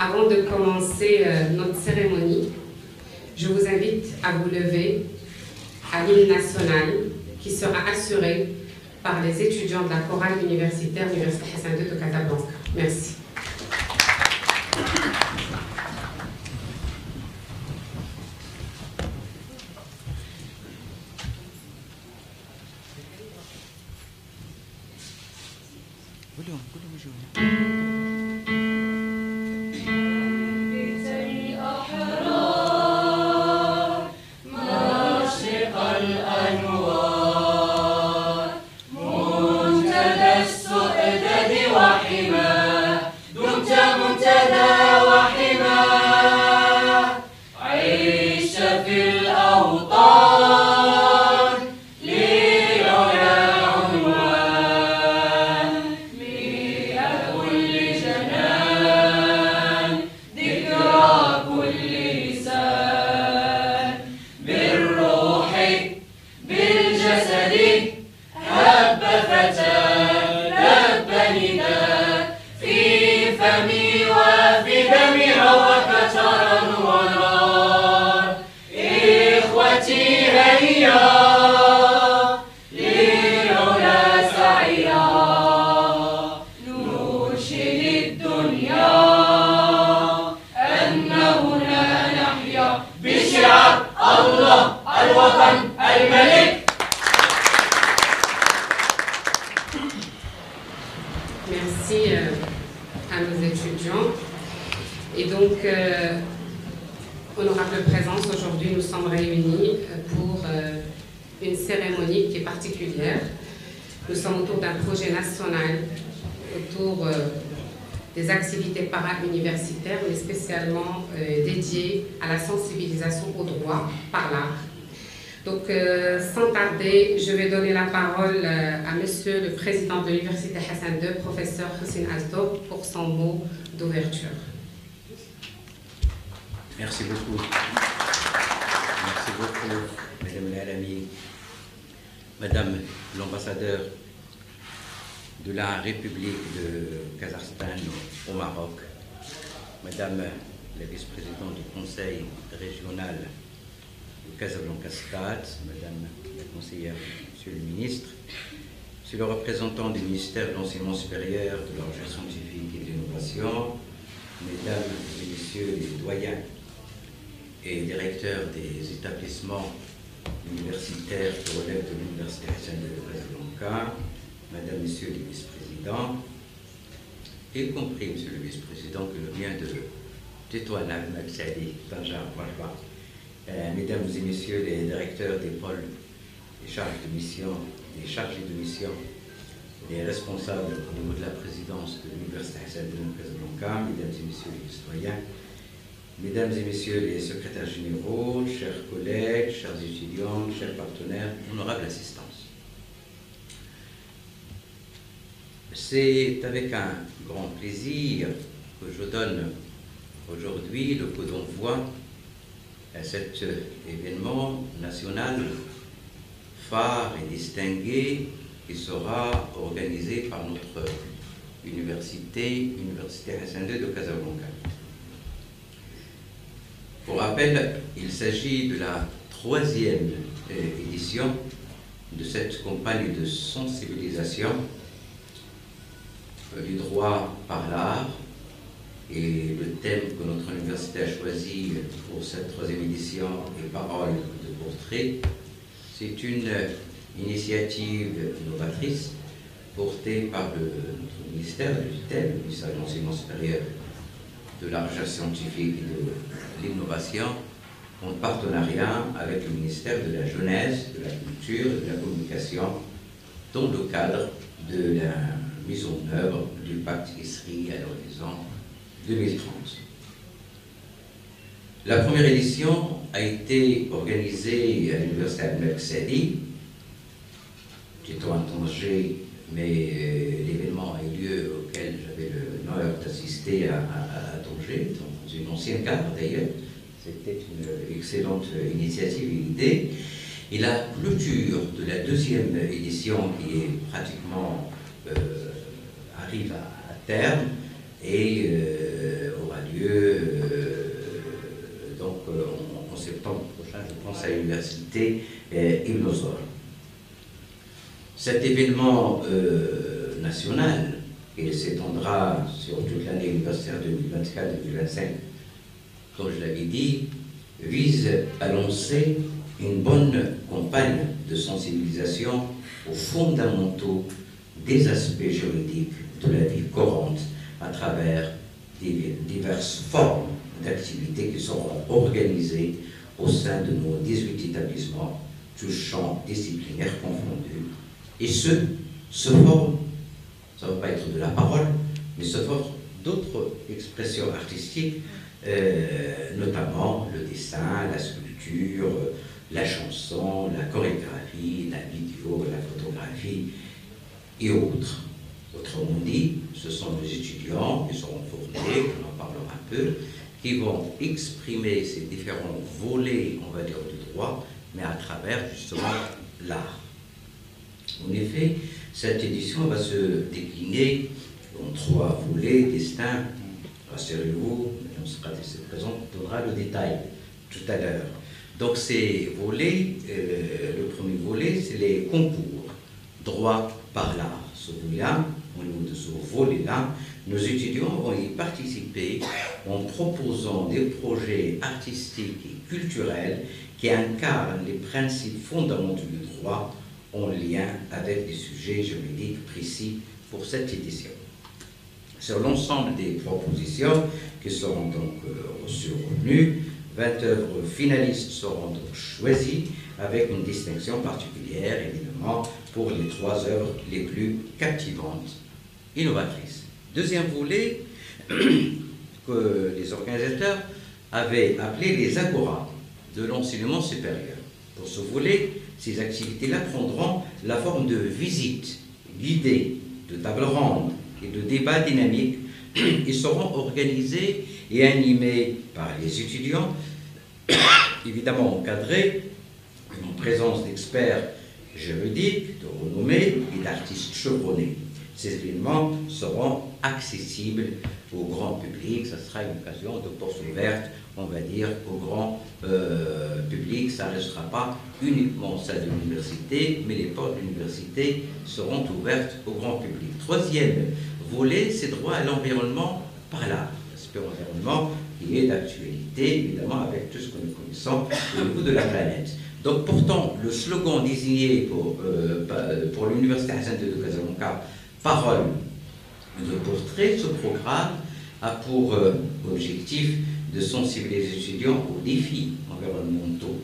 Avant de commencer notre cérémonie, je vous invite à vous lever à l'hymne national qui sera assuré par les étudiants de la chorale universitaire Université Hassan II de Casablanca. Merci. Merci à nos étudiants. Et donc, honorable présence, aujourd'hui nous sommes réunis pour une cérémonie qui est particulière. Nous sommes autour d'un projet national, autour des activités para-universitaires, mais spécialement dédiées à la sensibilisation au droit par l'art. Donc, sans tarder, je vais donner la parole à Monsieur le Président de l'Université Hassan II, professeur Hussein Azdo, pour son mot d'ouverture. Merci beaucoup. Merci beaucoup, Madame Alami, Madame l'ambassadeur de la République de Kazakhstan au Maroc, Madame la vice-présidente du Conseil régional de Casablanca-Stade, Madame la conseillère, Monsieur le ministre, Monsieur le représentant du ministère de l'Enseignement supérieur, de la recherche scientifique et de l'innovation, Mesdames et Messieurs les doyens et directeurs des établissements universitaires qui relèvent de l'Université Hassan II de Casablanca, Madame, Messieurs les vice-présidents, y compris Monsieur le vice-président que je viens de tutoyer, Mesdames et Messieurs les directeurs des pôles, des charges de mission, des chargés de mission, les responsables au niveau de la présidence de l'Université Hassan II de Casablanca, Mesdames et Messieurs les citoyens, Mesdames et Messieurs les secrétaires généraux, chers collègues, chers étudiants, chers partenaires, honorable assistance. C'est avec un grand plaisir que je donne aujourd'hui le coup d'envoi à cet événement national phare et distingué qui sera organisé par notre Université Hassan II de Casablanca. Pour rappel, il s'agit de la 3e édition de cette campagne de sensibilisation du droit par l'art, et le thème que notre université a choisi pour cette 3e édition est Paroles de portrait. C'est une initiative novatrice portée par notre ministère de tutelle, le ministère de l'Enseignement supérieur, de la recherche scientifique et de l'innovation, en partenariat avec le ministère de la Jeunesse, de la Culture et de la Communication, dans le cadre de la mise en œuvre du pacte ISRI à l'horizon 2030. La première édition a été organisée à l'Université Al-Maqsadi, j'étais en Tanger, mais l'événement a eu lieu auquel j'avais l'honneur d'assister à Tanger, dans une ancienne gare d'ailleurs. C'était une excellente initiative et idée. Et la clôture de la 2e édition, qui est pratiquement arrive à terme, et aura lieu à l'université Ibn Zor. Cet événement national, il s'étendra sur toute l'année universitaire 2024-2025, comme je l'avais dit, vise à lancer une bonne campagne de sensibilisation aux fondamentaux des aspects juridiques de la vie courante à travers diverses formes d'activités qui seront organisées au sein de nos 18 établissements, tous champs disciplinaires confondus. Et ce forme, ça ne va pas être de la parole, mais ce forme d'autres expressions artistiques, notamment le dessin, la sculpture, la chanson, la chorégraphie, la vidéo, la photographie et autres. Autrement dit, ce sont des étudiants qui seront formés, on en parlera un peu, qui vont exprimer ces différents volets, on va dire, du droit, mais à travers justement l'art. En effet, cette édition va se décliner en 3 volets distincts. Rassurez-vous, Mme Socrates se présente, donnera le détail tout à l'heure. Donc ces volets, le premier volet, c'est les concours, droit par l'art. Celui-là, au niveau de ce volet-là, nos étudiants vont y participer en proposant des projets artistiques et culturels qui incarnent les principes fondamentaux du droit en lien avec des sujets juridiques précis pour cette édition. Sur l'ensemble des propositions qui seront donc retenues, 20 œuvres finalistes seront donc choisies avec une distinction particulière, évidemment, pour les 3 œuvres les plus captivantes, innovatrices. Deuxième volet que les organisateurs avaient appelé les agoras de l'enseignement supérieur. Pour ce volet, ces activités-là prendront la forme de visites guidées, de tables rondes et de débats dynamiques et seront organisés et animés par les étudiants, évidemment encadrés, en présence d'experts juridiques, de renommée et d'artistes chevronnés. Ces événements seront accessibles au grand public, ça sera une occasion de porte ouverte, on va dire, au grand public. Ça ne restera pas uniquement ça de l'université, mais les portes de l'université seront ouvertes au grand public. Troisième volet, c'est droit à l'environnement par l'art. L'aspect environnement qui est d'actualité, évidemment, avec tout ce que nous connaissons au niveau de la planète. Donc, pourtant, le slogan désigné pour l'Université Hassan II de Casablanca, parole de portrait, ce programme a pour objectif de sensibiliser les étudiants aux défis environnementaux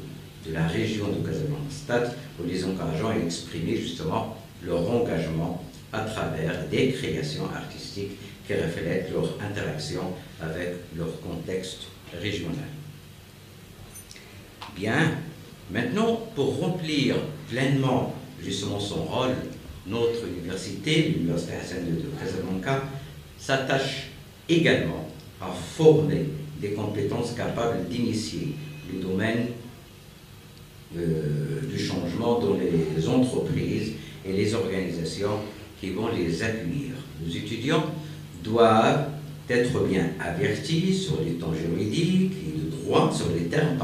de la région de Casablanca-Stade, en les encourageant à exprimer justement leur engagement à travers des créations artistiques qui reflètent leur interaction avec leur contexte régional. Bien, maintenant, pour remplir pleinement justement son rôle, notre université, l'Université Hassan II de Casablanca, s'attache également à former des compétences capables d'initier le domaine du changement dans les entreprises et les organisations qui vont les accueillir. Nos étudiants doivent être bien avertis sur les temps juridiques et de droit, sur les termes,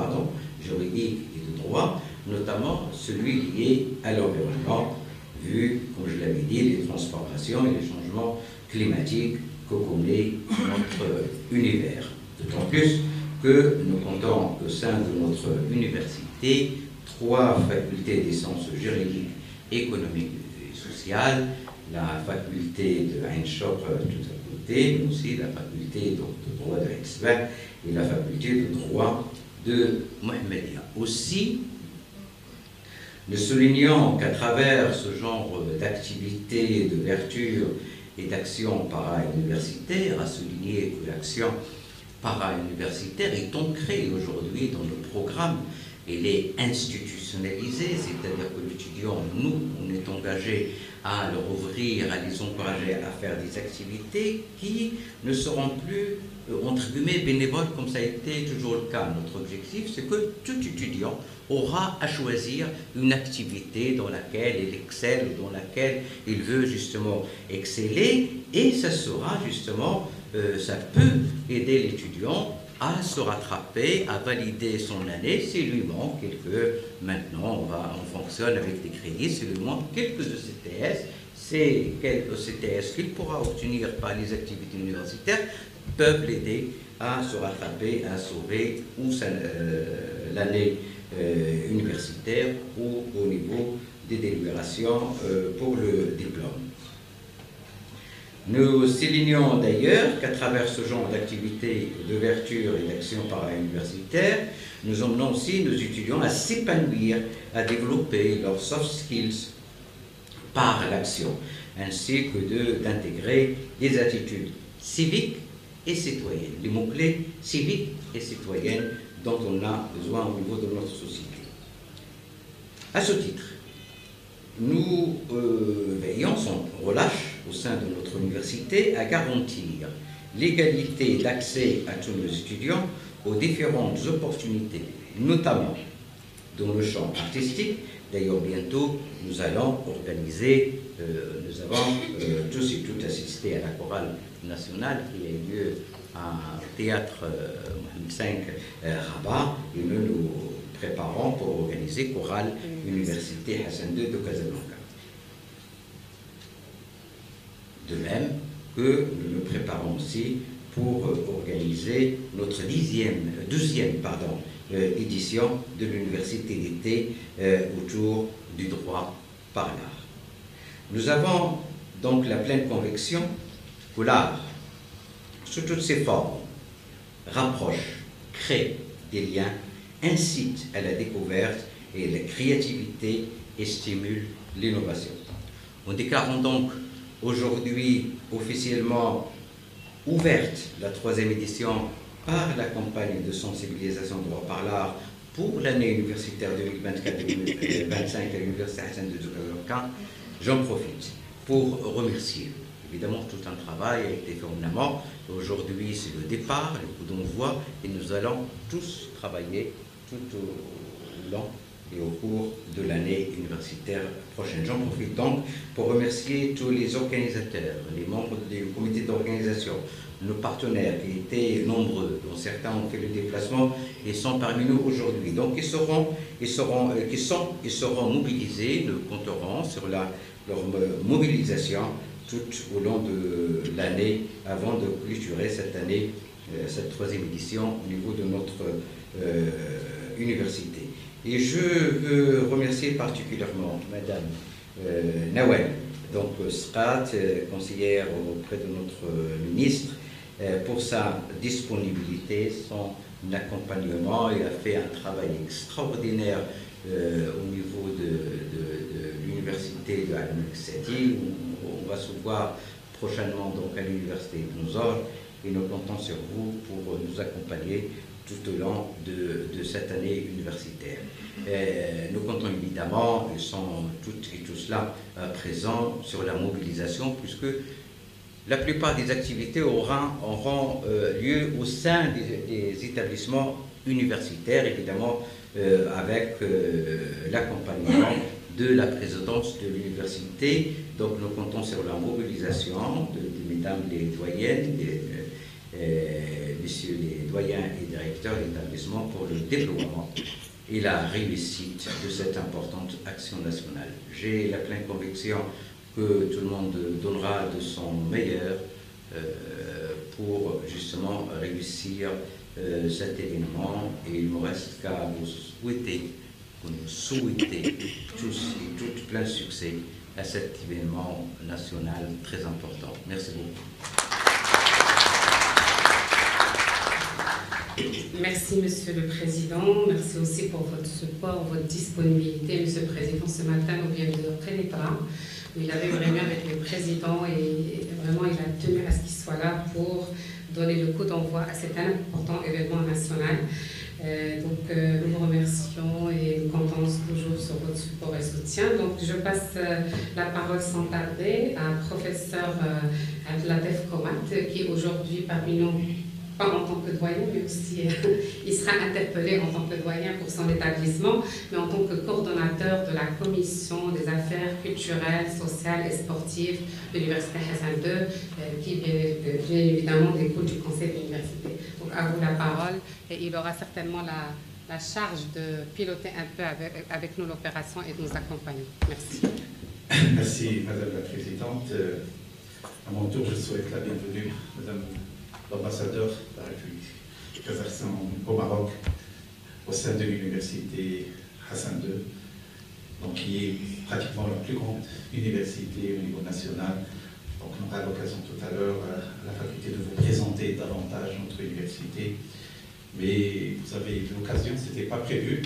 juridiques et de droit, notamment celui lié à l'environnement, vu, comme je l'avais dit, les transformations et les changements climatiques que connaît notre univers. D'autant plus que nous comptons au sein de notre université 3 facultés des sciences juridiques, économiques et sociales, la faculté de Ain Chokr tout à côté, mais aussi la faculté de droit de Ain et la faculté de droit de Mohammedia. Aussi, nous soulignons qu'à travers ce genre d'activité, de vertu et d'action para-universitaire, à souligner que l'action para-universitaire est ancrée aujourd'hui dans le programme, elle est institutionnalisée, c'est-à-dire que l'étudiant, nous, on est engagé à leur ouvrir, à les encourager à faire des activités qui ne seront plus, entre guillemets, bénévoles comme ça a été toujours le cas. Notre objectif, c'est que tout étudiant aura à choisir une activité dans laquelle il excelle, dans laquelle il veut justement exceller, et ça sera justement, ça peut aider l'étudiant à se rattraper, à valider son année s'il lui manque quelques... Maintenant, on fonctionne avec des crédits, s'il lui manque quelques ECTS, ces quelques ECTS qu'il pourra obtenir par les activités universitaires peuvent l'aider à se rattraper, à sauver ou l'année universitaire ou au niveau des délibérations pour le diplôme. Nous soulignons d'ailleurs qu'à travers ce genre d'activités d'ouverture et d'action para-universitaire, nous emmenons aussi nos étudiants à s'épanouir, à développer leurs soft skills par l'action, ainsi que d'intégrer des attitudes civiques et citoyennes, les mots-clés civiques et citoyennes dont on a besoin au niveau de notre société. À ce titre, nous veillons sans relâche au sein de notre université à garantir l'égalité d'accès à tous nos étudiants aux différentes opportunités, notamment dans le champ artistique. D'ailleurs, bientôt, nous allons organiser, nous avons tous et toutes assisté à la chorale nationale qui a eu lieu au théâtre Mohamed V Rabat, et nous préparons pour organiser chorale Université Hassan II de Casablanca. De même que nous nous préparons aussi pour organiser notre deuxième édition de l'université d'été autour du droit par l'art. Nous avons donc la pleine conviction que l'art, sous toutes ses formes, rapproche, crée des liens, incite à la découverte et à la créativité et stimule l'innovation. Nous déclarons donc aujourd'hui officiellement ouverte la 3e édition par la campagne de sensibilisation droit par l'art pour l'année universitaire 2024-2025 à l'Université Hassan II de Casablanca. J'en profite pour remercier évidemment tout un travail a été fait en amont. Aujourd'hui c'est le départ, le coup d'envoi, et nous allons tous travailler tout au long et au cours de l'année universitaire prochaine. J'en profite donc pour remercier tous les organisateurs, les membres du comité d'organisation, nos partenaires qui étaient nombreux, dont certains ont fait le déplacement et sont parmi nous aujourd'hui. Donc ils seront mobilisés, nous compterons sur leur mobilisation tout au long de l'année avant de clôturer cette année, cette 3e édition au niveau de notre université. Et je veux remercier particulièrement Madame Nawel, donc Sqat, conseillère auprès de notre ministre, pour sa disponibilité, son accompagnement. Il a fait un travail extraordinaire au niveau de l'université de Al-Maqsadi, où on va se voir prochainement donc à l'université de Nozor, et nous comptons sur vous pour nous accompagner tout au long de cette année universitaire. Nous comptons évidemment, ils sont toutes et tous là présents sur la mobilisation, puisque la plupart des activités auront lieu au sein des établissements universitaires, évidemment avec l'accompagnement de la présidence de l'université. Donc nous comptons sur la mobilisation de mesdames les doyennes, messieurs les doyens et directeurs d'établissement pour le déploiement et la réussite de cette importante action nationale. J'ai la pleine conviction que tout le monde donnera de son meilleur pour justement réussir cet événement, et il ne me reste qu'à vous souhaiter tous et toutes plein succès à cet événement national très important. Merci beaucoup. Merci, Monsieur le Président. Merci aussi pour votre support, votre disponibilité. Monsieur le Président, ce matin, nous vient de près des bras. Il avait une réunion avec le Président et vraiment, il a tenu à ce qu'il soit là pour donner le coup d'envoi à cet important événement national. Nous vous remercions et nous comptons toujours sur votre support et soutien. Donc, je passe la parole sans tarder à professeur Abdelatef Komat, qui est aujourd'hui parmi nous pas en tant que doyen, mais aussi il sera interpellé en tant que doyen pour son établissement, mais en tant que coordonnateur de la commission des affaires culturelles, sociales et sportives de l'Université Hassan II, qui bien évidemment découle du conseil de l'université. Donc à vous la parole, et il aura certainement la charge de piloter un peu avec nous l'opération et de nous accompagner. Merci. Merci Madame la Présidente. À mon tour, je souhaite la bienvenue Madame l'ambassadeur de la République du Kazakhstan au Maroc, au sein de l'université Hassan II, donc qui est pratiquement la plus grande université au niveau national. Donc on aura l'occasion tout à l'heure à la faculté de vous présenter davantage notre université. Mais vous avez eu l'occasion, ce n'était pas prévu.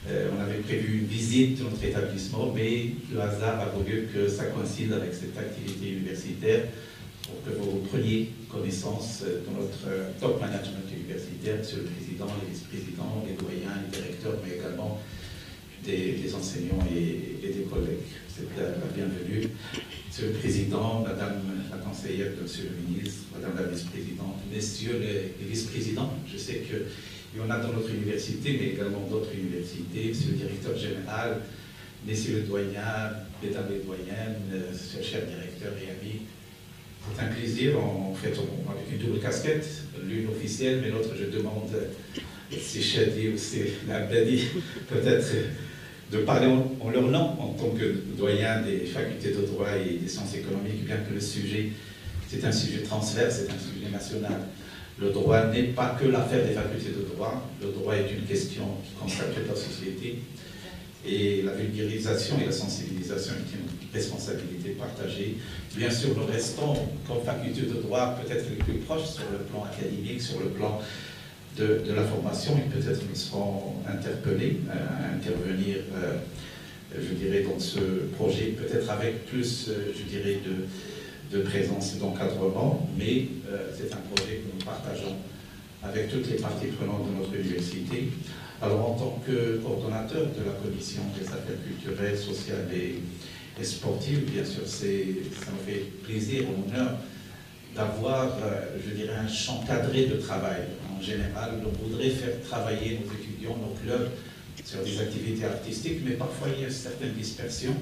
On avait prévu une visite de notre établissement, mais le hasard a voulu que ça coïncide avec cette activité universitaire pour que vous preniez connaissance de notre top management universitaire, Monsieur le Président, les vice-présidents, les doyens, les directeurs, mais également des enseignants et des collègues. C'est la bienvenue. Monsieur le Président, Madame la conseillère de Monsieur le ministre, Madame la vice-présidente, Messieurs les vice-présidents, je sais qu'il y en a dans notre université, mais également d'autres universités, Monsieur le directeur général, Messieurs les doyens, Mesdames les doyennes, chers directeurs et amis. C'est un plaisir, en fait, avec une double casquette, l'une officielle, mais l'autre, je demande si Chadi ou si Abdali, peut-être de parler en leur nom, en tant que doyen des facultés de droit et des sciences économiques, bien que le sujet, c'est un sujet transverse, c'est un sujet national. Le droit n'est pas que l'affaire des facultés de droit, le droit est une question qui concerne toute la société, et la vulgarisation et la sensibilisation est une responsabilité partagée. Bien sûr, nous restons, comme faculté de droit, peut-être les plus proches sur le plan académique, sur le plan de la formation, et peut-être nous serons interpellés à intervenir, je dirais, dans ce projet, peut-être avec plus, je dirais, de présence et d'encadrement, mais c'est un projet que nous partageons avec toutes les parties prenantes de notre université. Alors, en tant que coordonnateur de la commission des affaires culturelles, sociales et sportives, bien sûr, ça me fait plaisir, honneur d'avoir, je dirais, un champ cadré de travail. En général, on voudrait faire travailler nos étudiants, nos clubs, sur des activités artistiques, mais parfois il y a une certaine dispersion.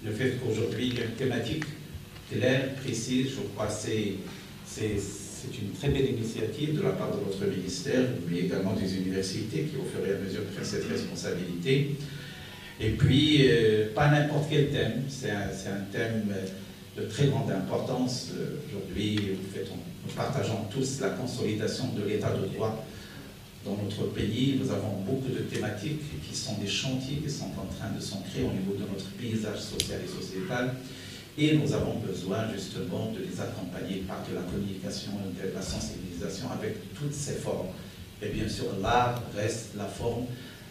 Le fait qu'aujourd'hui, il y a une thématique claire, précise, je crois que c'est une très belle initiative de la part de notre ministère, mais également des universités qui, au fur et à mesure, prennent cette responsabilité. Et puis, pas n'importe quel thème, c'est un thème de très grande importance. Aujourd'hui, nous partageons tous la consolidation de l'état de droit dans notre pays. Nous avons beaucoup de thématiques qui sont des chantiers qui sont en train de s'ancrer au niveau de notre paysage social et sociétal. Et nous avons besoin justement de les accompagner par de la communication, de la sensibilisation avec toutes ces formes. Et bien sûr, l'art reste la forme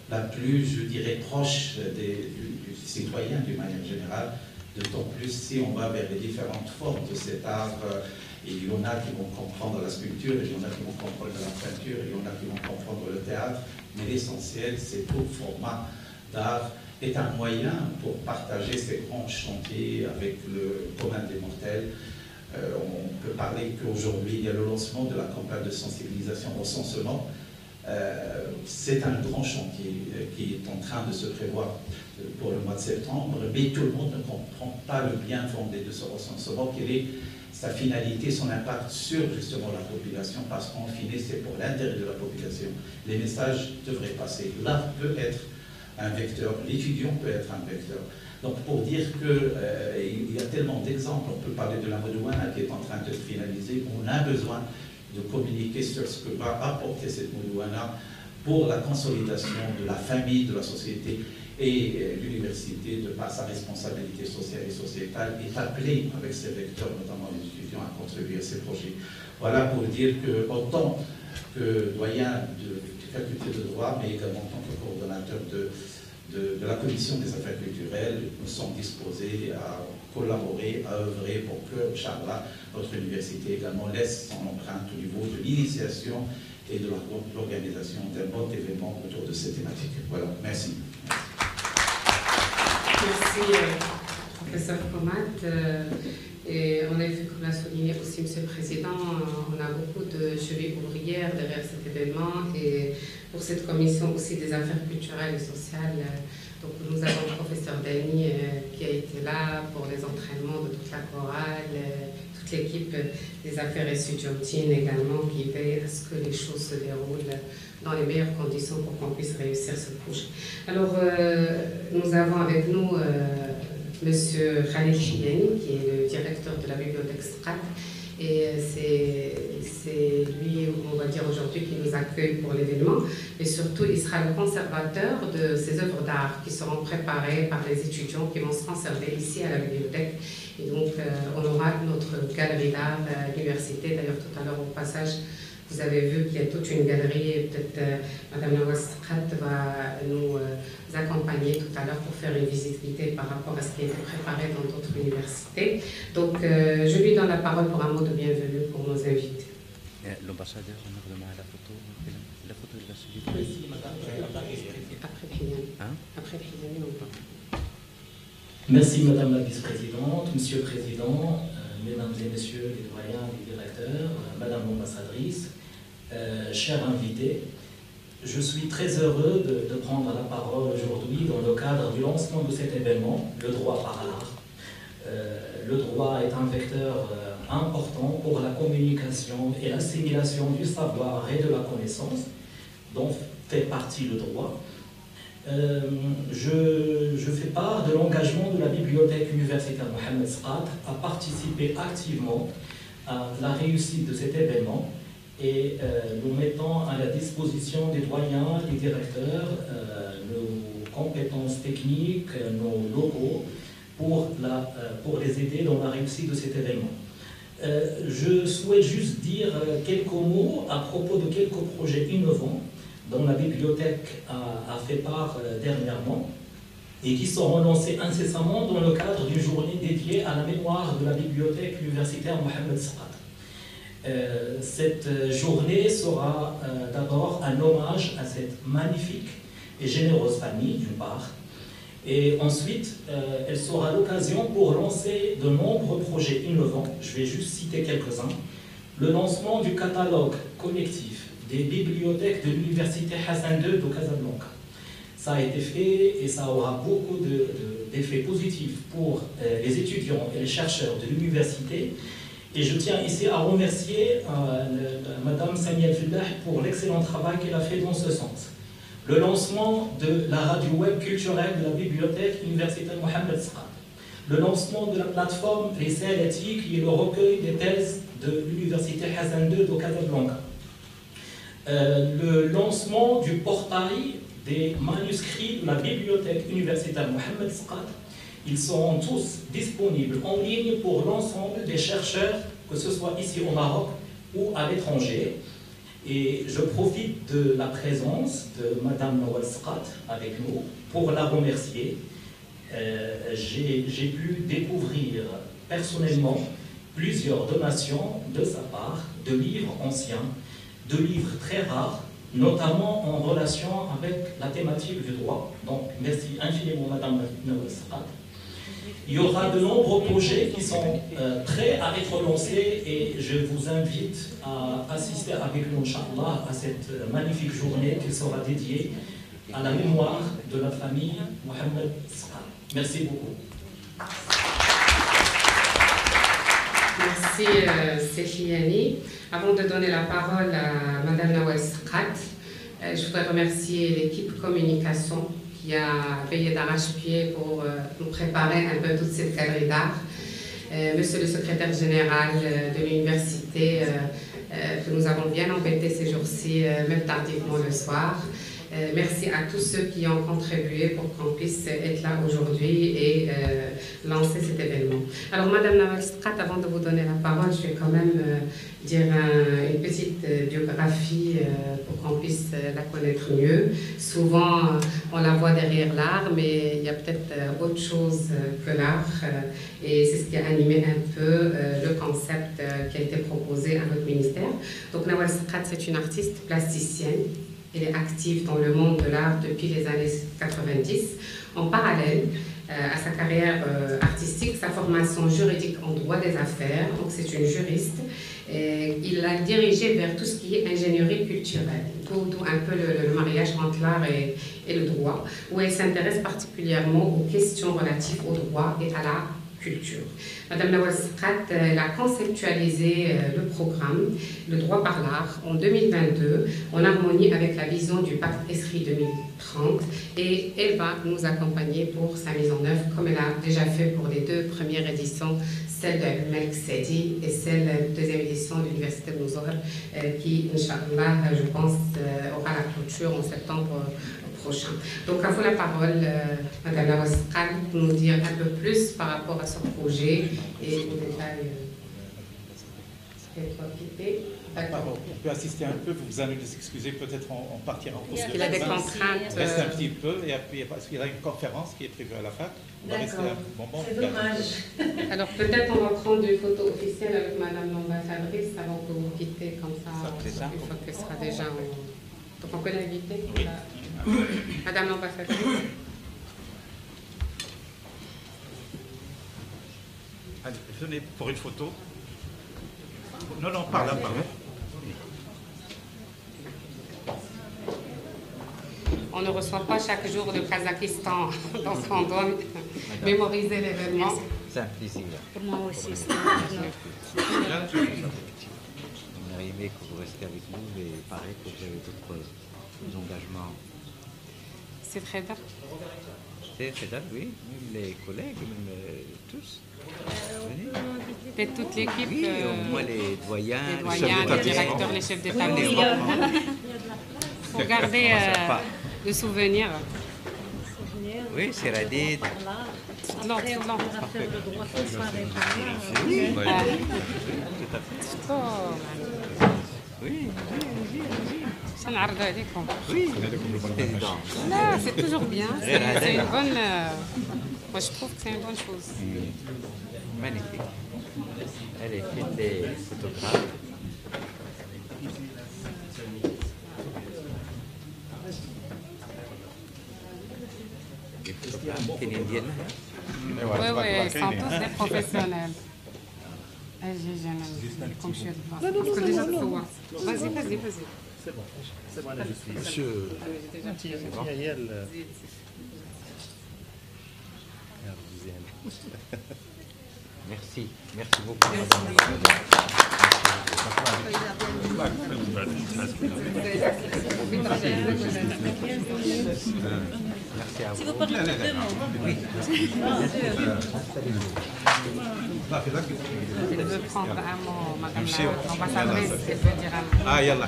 la plus, je dirais, proche du citoyen d'une manière générale, d'autant plus si on va vers les différentes formes de cet art. Il y en a qui vont comprendre la sculpture, il y en a qui vont comprendre la peinture, il y en a qui vont comprendre le théâtre, mais l'essentiel, c'est tout format d'art est un moyen pour partager ces grands chantiers avec le commun des mortels. On peut parler qu'aujourd'hui, il y a le lancement de la campagne de sensibilisation au recensement. C'est un grand chantier qui est en train de se prévoir pour le mois de septembre, mais tout le monde ne comprend pas le bien fondé de ce recensement, quelle est sa finalité, son impact sur justement la population, parce qu'en fin, c'est pour l'intérêt de la population. Les messages devraient passer. L'art peut être un vecteur, l'étudiant peut être un vecteur. Donc pour dire qu'il y a tellement d'exemples, on peut parler de la Modouana qui est en train d'être finalisée, on a besoin de communiquer sur ce que va apporter cette Modouana pour la consolidation de la famille, de la société, et l'université, de par sa responsabilité sociale et sociétale, est appelée avec ses vecteurs, notamment les étudiants, à contribuer à ces projets. Voilà pour dire que autant que doyen de faculté de droit, mais également en tant que coordonnateur de la commission des affaires culturelles, nous sommes disposés à collaborer, à œuvrer pour que, Inch'Allah, notre université également laisse son empreinte au niveau de l'initiation et de l'organisation d'un bon événement autour de ces thématiques. Voilà, merci. Merci, professeur Komat. Et en effet, comme l'a souligné aussi M. le Président, on a beaucoup de chevilles ouvrières derrière cet événement et pour cette commission aussi des affaires culturelles et sociales. Donc nous avons le professeur Dany qui a été là pour les entraînements de toute la chorale, toute l'équipe des affaires étudiantines également qui veille à ce que les choses se déroulent dans les meilleures conditions pour qu'on puisse réussir ce projet. Alors nous avons avec nous Monsieur Khalil Chieni, qui est le directeur de la bibliothèque Strat, et c'est lui, on va dire aujourd'hui, qui nous accueille pour l'événement. Et surtout, il sera le conservateur de ces œuvres d'art qui seront préparées par les étudiants qui vont se conserver ici à la bibliothèque. Et donc, on aura notre galerie d'art à l'université. D'ailleurs, tout à l'heure, au passage, vous avez vu qu'il y a toute une galerie et peut-être Mme Nawal Strat va nous accompagner tout à l'heure pour faire une visite guidée par rapport à ce qui a été préparé dans d'autres universités. Donc, je lui donne la parole pour un mot de bienvenue pour nos invités. L'ambassadeur, on a vraiment la photo il va suivre. Oui, après Filiani. Après Filiani, on va. Merci Madame la Vice-Présidente, Monsieur le Président, Mesdames et Messieurs les doyens, les directeurs, Madame l'ambassadrice, chers invités, je suis très heureux de prendre la parole aujourd'hui dans le cadre du lancement de cet événement, le droit par l'art. Le droit est un vecteur important pour la communication et l'assimilation du savoir et de la connaissance, dont fait partie le droit. Je fais part de l'engagement de la bibliothèque universitaire Mohamed Sqat à participer activement à la réussite de cet événement et nous mettons à la disposition des doyens, des directeurs, nos compétences techniques, nos locaux pour les aider dans la réussite de cet événement. Je souhaite juste dire quelques mots à propos de quelques projets innovants dont la bibliothèque a fait part dernièrement et qui seront lancés incessamment dans le cadre d'une journée dédiée à la mémoire de la bibliothèque universitaire Mohamed Sqat. Cette journée sera d'abord un hommage à cette magnifique et généreuse famille, d'une part, et ensuite elle sera l'occasion pour lancer de nombreux projets innovants. Je vais juste citer quelques-uns. Le lancement du catalogue collectif des bibliothèques de l'université Hassan II de Casablanca. Ça a été fait et ça aura beaucoup d'effets positifs pour les étudiants et les chercheurs de l'université. Et je tiens ici à remercier Madame Samia El-Fillah pour l'excellent travail qu'elle a fait dans ce sens. Le lancement de la radio web culturelle de la bibliothèque universitaire Mohamed Sqat. Le lancement de la plateforme Les Salati, qui est le recueil des thèses de l'université Hassan II de Casablanca. Le lancement du portail des manuscrits de la bibliothèque universitaire Mohamed Sqat. Ils seront tous disponibles en ligne pour l'ensemble des chercheurs, que ce soit ici au Maroc ou à l'étranger. Et je profite de la présence de Madame Nawal Sqat avec nous pour la remercier. J'ai pu découvrir personnellement plusieurs donations de sa part, de livres anciens, de livres très rares, notamment en relation avec la thématique du droit. Donc, merci infiniment, Madame Nawal Sqat. Il y aura de nombreux projets qui sont prêts à être lancés et je vous invite à assister avec nous, Inch'Allah, à cette magnifique journée qui sera dédiée à la mémoire de la famille Mohamed Sqat. Merci beaucoup. Merci, Sechiani. Avant de donner la parole à Madame Nawal Sqat, je voudrais remercier l'équipe communication qui a veillé d'arrache-pied pour nous préparer un peu toute cette galerie d'art. Monsieur le secrétaire général de l'université, que nous avons bien embêté ces jours-ci, même tardivement le soir. Merci à tous ceux qui ont contribué pour qu'on puisse être là aujourd'hui et lancer cet événement. Alors, Madame Nawal Sqat, avant de vous donner la parole, je vais quand même dire une petite biographie pour qu'on puisse la connaître mieux. Souvent, on la voit derrière l'art, mais il y a peut-être autre chose que l'art. Et c'est ce qui a animé un peu le concept qui a été proposé à notre ministère. Donc, Nawal Sqat, c'est une artiste plasticienne. Elle est active dans le monde de l'art depuis les années 90. En parallèle, à sa carrière artistique, sa formation juridique en droit des affaires, donc c'est une juriste. Et il a dirigé vers tout ce qui est ingénierie culturelle, tout un peu le mariage entre l'art et le droit, où elle s'intéresse particulièrement aux questions relatives au droit et à la culture. Madame Nawal Sqat, elle a conceptualisé le programme Le droit par l'art en 2022 en harmonie avec la vision du pacte ESRI 2030 et elle va nous accompagner pour sa mise en œuvre comme elle a déjà fait pour les 2 premières éditions, celle de Abdelmalek Saidi et celle de la 2e édition de l'Université de Nouzohr qui, Inch'Allah, je pense, aura la clôture en septembre prochain. Donc, à vous la parole, Madame Nawal Sqat, pour nous dire un peu plus par rapport à ce projet et au détail. D'accord, on peut assister un peu, vous allez nous excuser, peut-être on partira en pause. Il a des contraintes. Reste un petit peu, et puis parce qu'il y a une conférence qui est prévue à la fac. D'accord, c'est dommage. Alors peut-être on va prendre une photo officielle avec Madame l'ambassadrice avant que vous quittez comme ça, une fois qu'elle sera déjà en... Donc on peut l'inviter. Oui. Madame l'ambassadrice. Allez, venez pour une photo. Non, non, par là, par là. On ne reçoit pas chaque jour le Kazakhstan, donc on doit mémoriser l'événement. C'est un plaisir. Pour moi aussi, c'est On a aimé que vous restiez avec nous, mais pareil que vous avez d'autres engagements. C'est très bien. C'est très oui, même les collègues, même tous. Venez. Et toute l'équipe, Oui, au moins les doyens, les directeurs, les chefs d'établissement. Pour garder le souvenir. Oui, c'est radé. Non, non. Oui, Ça n'arrête pas. oui, président. Là, c'est toujours bien. C'est une bonne. Moi, je trouve que c'est une bonne chose. Magnifique. Allez, faites des photographes. Les photographes canadiennes. Oui, oui, ils sont tous des professionnels. Comme je suis parce que déjà, vas-y, vas-y, vas-y. C'est bon, c'est bon, là je suis. Monsieur Yael. Merci, merci beaucoup. Merci à vous. Si vous parlez deux mots. Oui. Elle veut prendre un mot, Madame l'ambassadrice, elle veut dire un mot. Ah, yallah,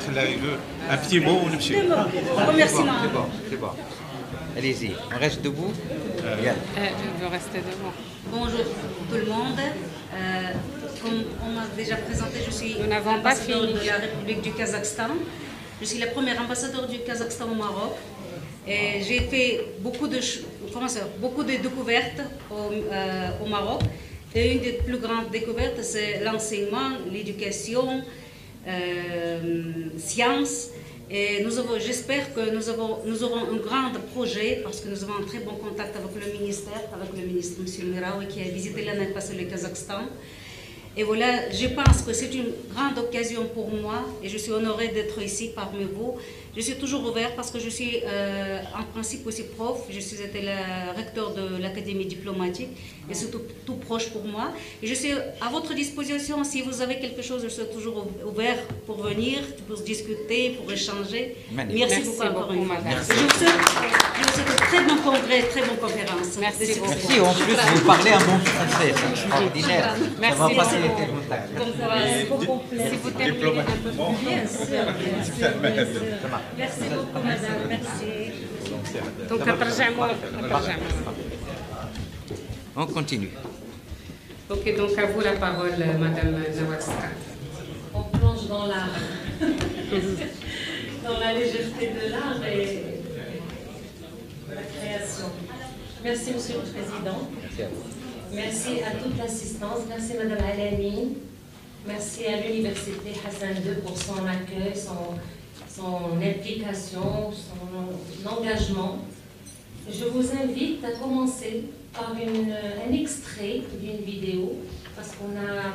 un petit mot, on Deux mots. Remerciement. C'est bon, c'est bon. Allez-y, on reste debout. Elle veut rester debout. Bonjour tout le monde. Comme on m'a déjà présenté, je suis Nous n'avons pas ambassadeur fini. de la République du Kazakhstan. Je suis la première ambassadeur du Kazakhstan au Maroc. Et j'ai fait beaucoup de découvertes au Maroc. Et une des plus grandes découvertes, c'est l'enseignement, l'éducation, sciences. Et j'espère que nous aurons un grand projet parce que nous avons un très bon contact avec le ministère, avec le ministre M. Miraoui qui a visité l'année passée le Kazakhstan. Et voilà, je pense que c'est une grande occasion pour moi et je suis honorée d'être ici parmi vous. Je suis toujours ouverte parce que je suis en principe aussi prof. Je suis été la recteur de l'académie diplomatique et c'est tout proche pour moi. Et je suis à votre disposition. Si vous avez quelque chose, je suis toujours ouvert pour venir, pour discuter, pour échanger. Merci beaucoup encore une fois. Je vous souhaite un très bon congrès, très bonne conférence. Merci beaucoup. Merci, en plus vous parlez un bon français, c'est extraordinaire. Merci Ça va beaucoup. faciliter le contact. Si vous terminez un peu plus. Bien sûr. Merci beaucoup, madame. Merci. Donc, On continue. Ok, donc à vous la parole, Madame Nawal Sqat. On plonge dans l'art, dans la légèreté de l'art et la création. Merci, Monsieur le Président. Merci à vous. Merci à toute l'assistance. Merci, Madame Alamine. Merci à l'Université Hassan II pour son accueil, son implication, son engagement. Je vous invite à commencer par un extrait d'une vidéo, parce qu'on a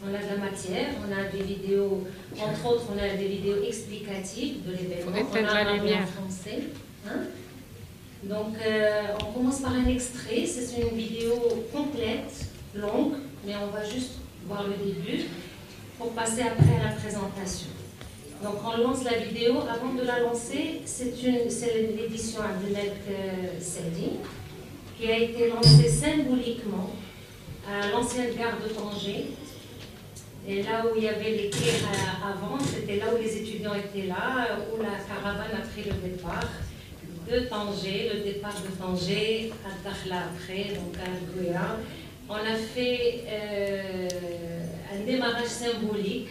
de la matière, on a des vidéos, entre autres, on a des vidéos explicatives de l'événement. On a la lumière en français. Hein? Donc, on commence par un extrait. C'est une vidéo complète, longue, mais on va juste voir le début pour passer après à la présentation. Donc, on lance la vidéo. Avant de la lancer, c'est l'édition Abdelmalek Sadi qui a été lancée symboliquement à l'ancienne gare de Tanger. Et là où il y avait les quais avant, c'était là où les étudiants étaient là, où la caravane a pris le départ de Tanger, le départ de Tanger à Dakhla après, donc à Gouya. On a fait un démarrage symbolique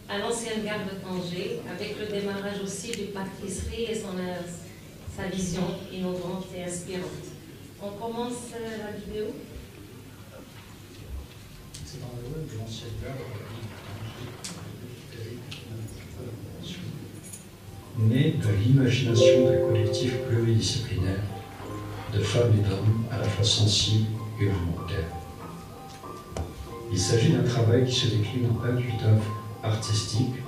à l'ancienne gare de Tanger, avec le démarrage aussi du pâtisserie et sa vision innovante et inspirante. On commence la vidéo. C'est dans le web de l'ancienne gare. Né de l'imagination d'un collectif pluridisciplinaire de femmes et d'hommes à la fois sensibles et volontaires. Il s'agit d'un travail qui se décline en 28 œuvres artistiques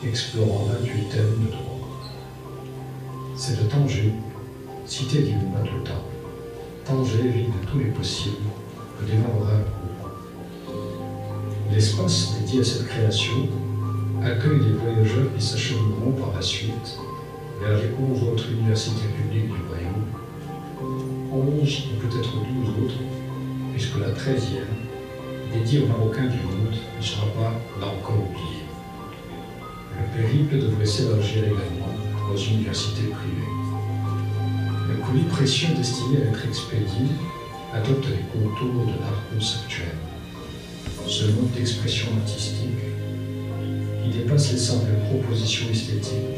explorant 28 thèmes de droit. C'est de Tanger, cité du Batouta, Tanger, ville de tous les possibles, que démarrera un cours. L'espace dédié à cette création accueille les voyageurs qui s'achemineront par la suite vers les 11 autres universités publiques du royaume, 11 ou peut-être 12 autres, puisque la 13e, dédiée aux Marocains du monde, ne sera pas là encore oubliée. Le périple devrait s'élargir également aux universités privées. Le colis précieux destiné à être expédié adopte les contours de l'art conceptuel, ce mode d'expression artistique qui dépasse les simples propositions esthétiques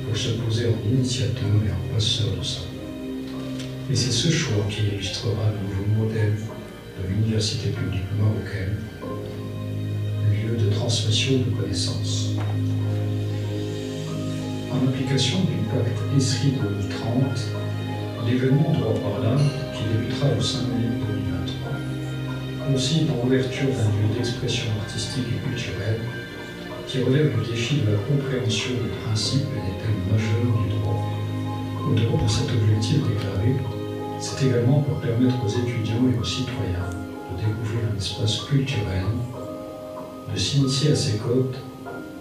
pour se poser en initiateur et en passeur de ça. Et c'est ce choix qui illustrera le nouveau modèle de l'université publique marocaine, lieu de transmission de connaissances. En application du pacte ESRI 2030, l'événement Droit par l'art, qui débutera le 5 mai 2023, consiste dans l'ouverture d'un lieu d'expression artistique et culturelle qui relève le défi de la compréhension des principes et des thèmes majeurs du droit. Au-delà de cet objectif déclaré, c'est également pour permettre aux étudiants et aux citoyens de découvrir un espace culturel, de s'initier à ses codes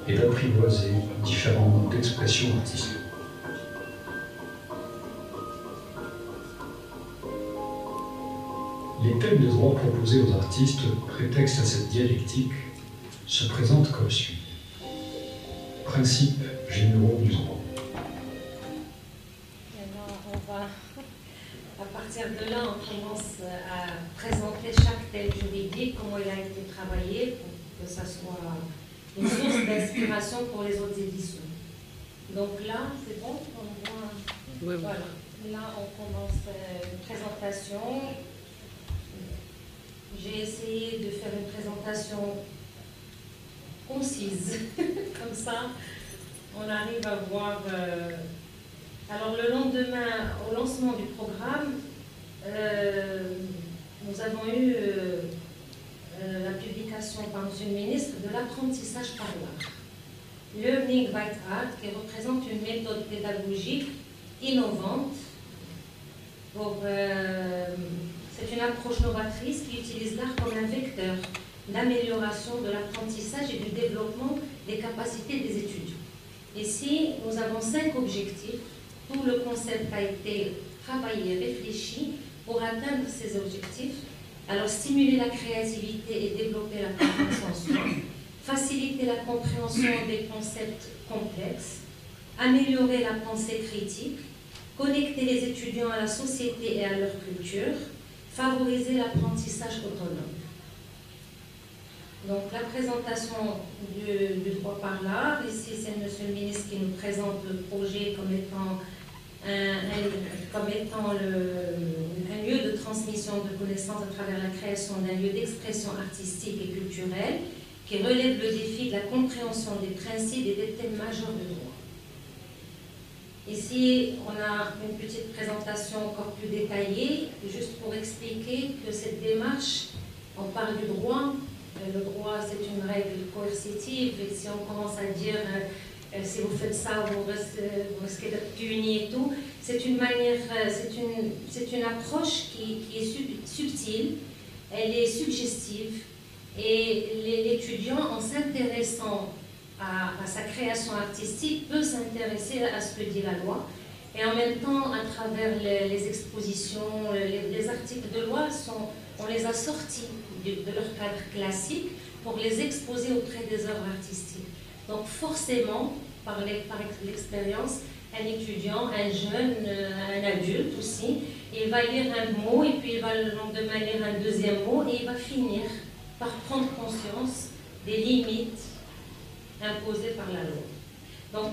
et d'apprivoiser différents modes d'expression artistique. Les thèmes de droit proposés aux artistes, prétexte à cette dialectique, se présentent comme suit. Principes généraux du droit. À partir de là, on commence à présenter chaque thème juridique, comment il a été travaillé, pour que ça soit une source d'inspiration pour les autres éditions. Donc là, c'est bon, on voit. Oui. Voilà. Là, on commence une présentation. J'ai essayé de faire une présentation concise, comme ça, on arrive à voir. Alors, le lendemain, au lancement du programme, nous avons eu la publication par M. le ministre de l'apprentissage par l'art. Learning by Art, qui représente une méthode pédagogique innovante. C'est une approche novatrice qui utilise l'art comme un vecteur d'amélioration de l'apprentissage et du développement des capacités des étudiants. Ici, nous avons 5 objectifs. Tout le concept a été travaillé, réfléchi pour atteindre ces objectifs. Alors, stimuler la créativité et développer la confiance en soi, faciliter la compréhension des concepts complexes, améliorer la pensée critique, connecter les étudiants à la société et à leur culture, favoriser l'apprentissage autonome. Donc, la présentation du droit par l'art, ici c'est M. le ministre qui nous présente le projet comme étant un lieu de transmission de connaissances à travers la création d'un lieu d'expression artistique et culturelle qui relève le défi de la compréhension des principes et des thèmes majeurs du droit. Ici, on a une petite présentation encore plus détaillée, juste pour expliquer que cette démarche, on parle du droit. Le droit, c'est une règle coercitive, et si on commence à dire si vous faites ça, vous risquez d'être puni et tout, c'est une manière, c'est une approche qui est subtile, elle est suggestive, et l'étudiant, en s'intéressant à sa création artistique, peut s'intéresser à ce que dit la loi. Et en même temps, à travers les expositions, les articles de loi, on les a sortis de leur cadre classique pour les exposer auprès des œuvres artistiques. Donc forcément, par l'expérience, un étudiant, un jeune, un adulte aussi, il va lire un mot et puis il va le lendemain lire un deuxième mot et il va finir par prendre conscience des limites imposées par la loi. Donc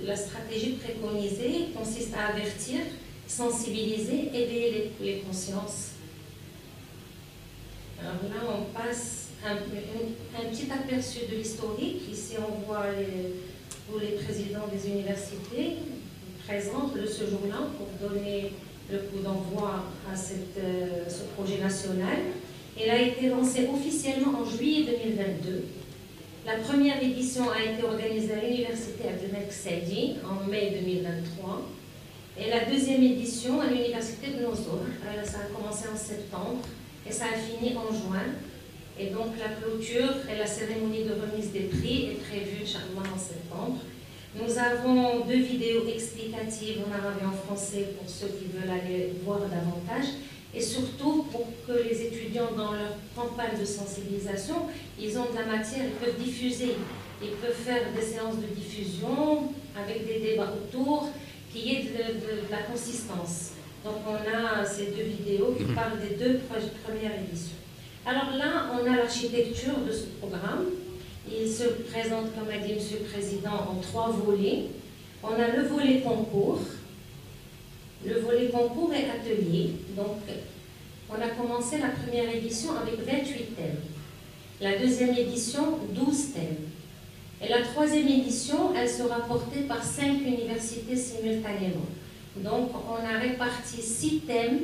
la stratégie préconisée consiste à avertir, sensibiliser, éveiller les consciences. Alors là, on passe un petit aperçu de l'historique. Ici, on voit les présidents des universités présents ce jour-là pour donner le coup d'envoi à ce projet national. Il a été lancé officiellement en juillet 2022. La première édition a été organisée à l'université Abdelmalek Saidi en mai 2023. Et la deuxième édition à l'université de Nosor, ça a commencé en septembre et ça a fini en juin. Et donc la clôture et la cérémonie de remise des prix est prévue, Inch'Allah, en septembre. Nous avons 2 vidéos explicatives en arabe et en français pour ceux qui veulent aller voir davantage. Et surtout pour que les étudiants, dans leur campagne de sensibilisation, ils ont de la matière, ils peuvent diffuser, ils peuvent faire des séances de diffusion avec des débats autour, qui est de la consistance. Donc on a ces 2 vidéos qui parlent des 2 premières éditions. Alors là, on a l'architecture de ce programme. Il se présente, comme a dit M. le Président, en 3 volets. On a le volet concours. Le volet concours et atelier. Donc, on a commencé la première édition avec 28 thèmes. La deuxième édition, 12 thèmes. Et la troisième édition, elle sera portée par 5 universités simultanément. Donc, on a réparti 6 thèmes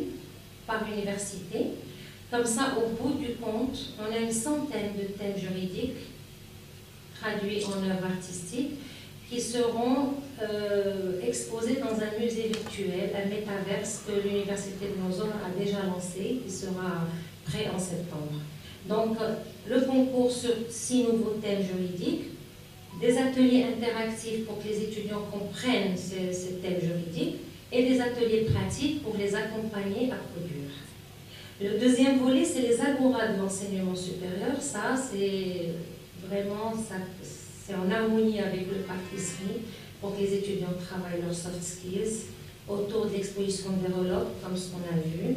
par université. Comme ça, au bout du compte, on a une centaine de thèmes juridiques traduits en œuvres artistiques qui seront exposés dans un musée virtuel, un métaverse que l'Université de Nosor a déjà lancé, qui sera prêt en septembre. Donc, le concours sur 6 nouveaux thèmes juridiques, des ateliers interactifs pour que les étudiants comprennent ces thèmes juridiques et des ateliers pratiques pour les accompagner à produire. Le deuxième volet, c'est les agoras de l'enseignement supérieur. Ça, c'est vraiment, c'est en harmonie avec le pâtisserie pour que les étudiants travaillent leurs soft skills autour de l'exposition de développement, comme ce qu'on a vu.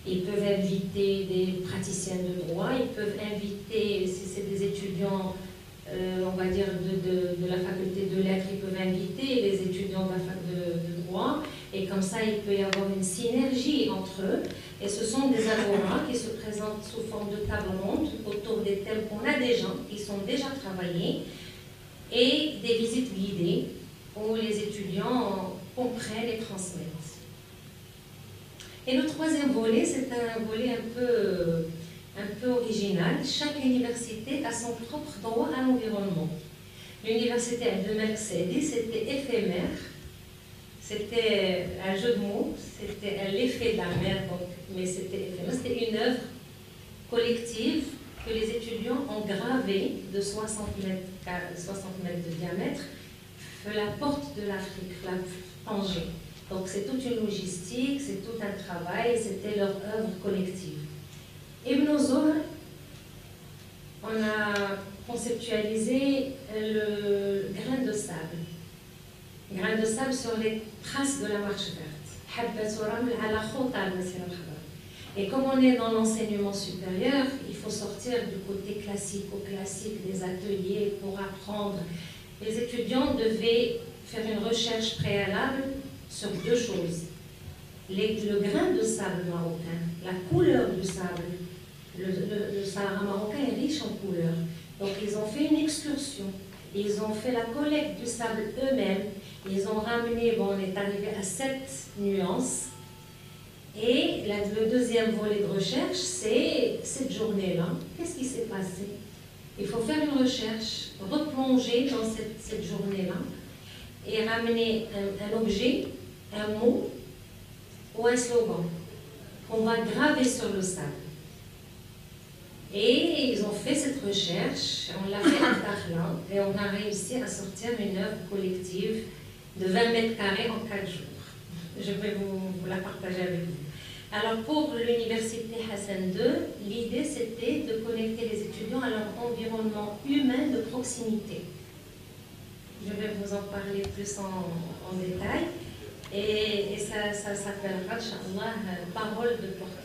Ils peuvent inviter des praticiens de droit, ils peuvent inviter, si c'est des étudiants, on va dire, de la faculté de lettres, ils peuvent inviter les étudiants de la fac de droit, et comme ça, il peut y avoir une synergie entre eux. Et ce sont des agoras qui se présentent sous forme de table ronde autour des thèmes qu'on a déjà, qui sont déjà travaillés, et des visites guidées où les étudiants comprennent et transmettent. Et le troisième volet, c'est un volet un peu original. Chaque université a son propre droit à l'environnement. L'université Abdelmalek Saidi, c'était éphémère, c'était un jeu de mots, c'était l'effet de la mer, mais c'était éphémère. C'était une œuvre collective que les étudiants ont gravée de 60 mètres de diamètre, la porte de l'Afrique, la Tanger. Donc c'est toute une logistique, c'est tout un travail, c'était leur œuvre collective. Ibn Nosor, on a conceptualisé le grain de sable. Grain de sable sur les traces de la marche verte. Et comme on est dans l'enseignement supérieur, il faut sortir du côté classique des ateliers pour apprendre. Les étudiants devaient faire une recherche préalable sur 2 choses. Le grain de sable marocain, la couleur du sable. Le Sahara marocain est riche en couleurs. Donc ils ont fait une excursion. Ils ont fait la collecte du sable eux-mêmes. Ils ont ramené, bon, on est arrivé à 7 nuances. Et le deuxième volet de recherche, c'est cette journée-là. Qu'est-ce qui s'est passé? Il faut faire une recherche, replonger dans cette journée-là et ramener un objet, un mot ou un slogan qu'on va graver sur le sable. Et ils ont fait cette recherche, on l'a fait à Dakhla et on a réussi à sortir une œuvre collective de 20 mètres carrés en 4 jours. Je vais vous la partager avec vous. Alors pour l'université Hassan II, l'idée c'était de connecter les étudiants à leur environnement humain de proximité. Je vais vous en parler plus en détail. Et ça s'appellera, Inch'Allah, parole de portrait.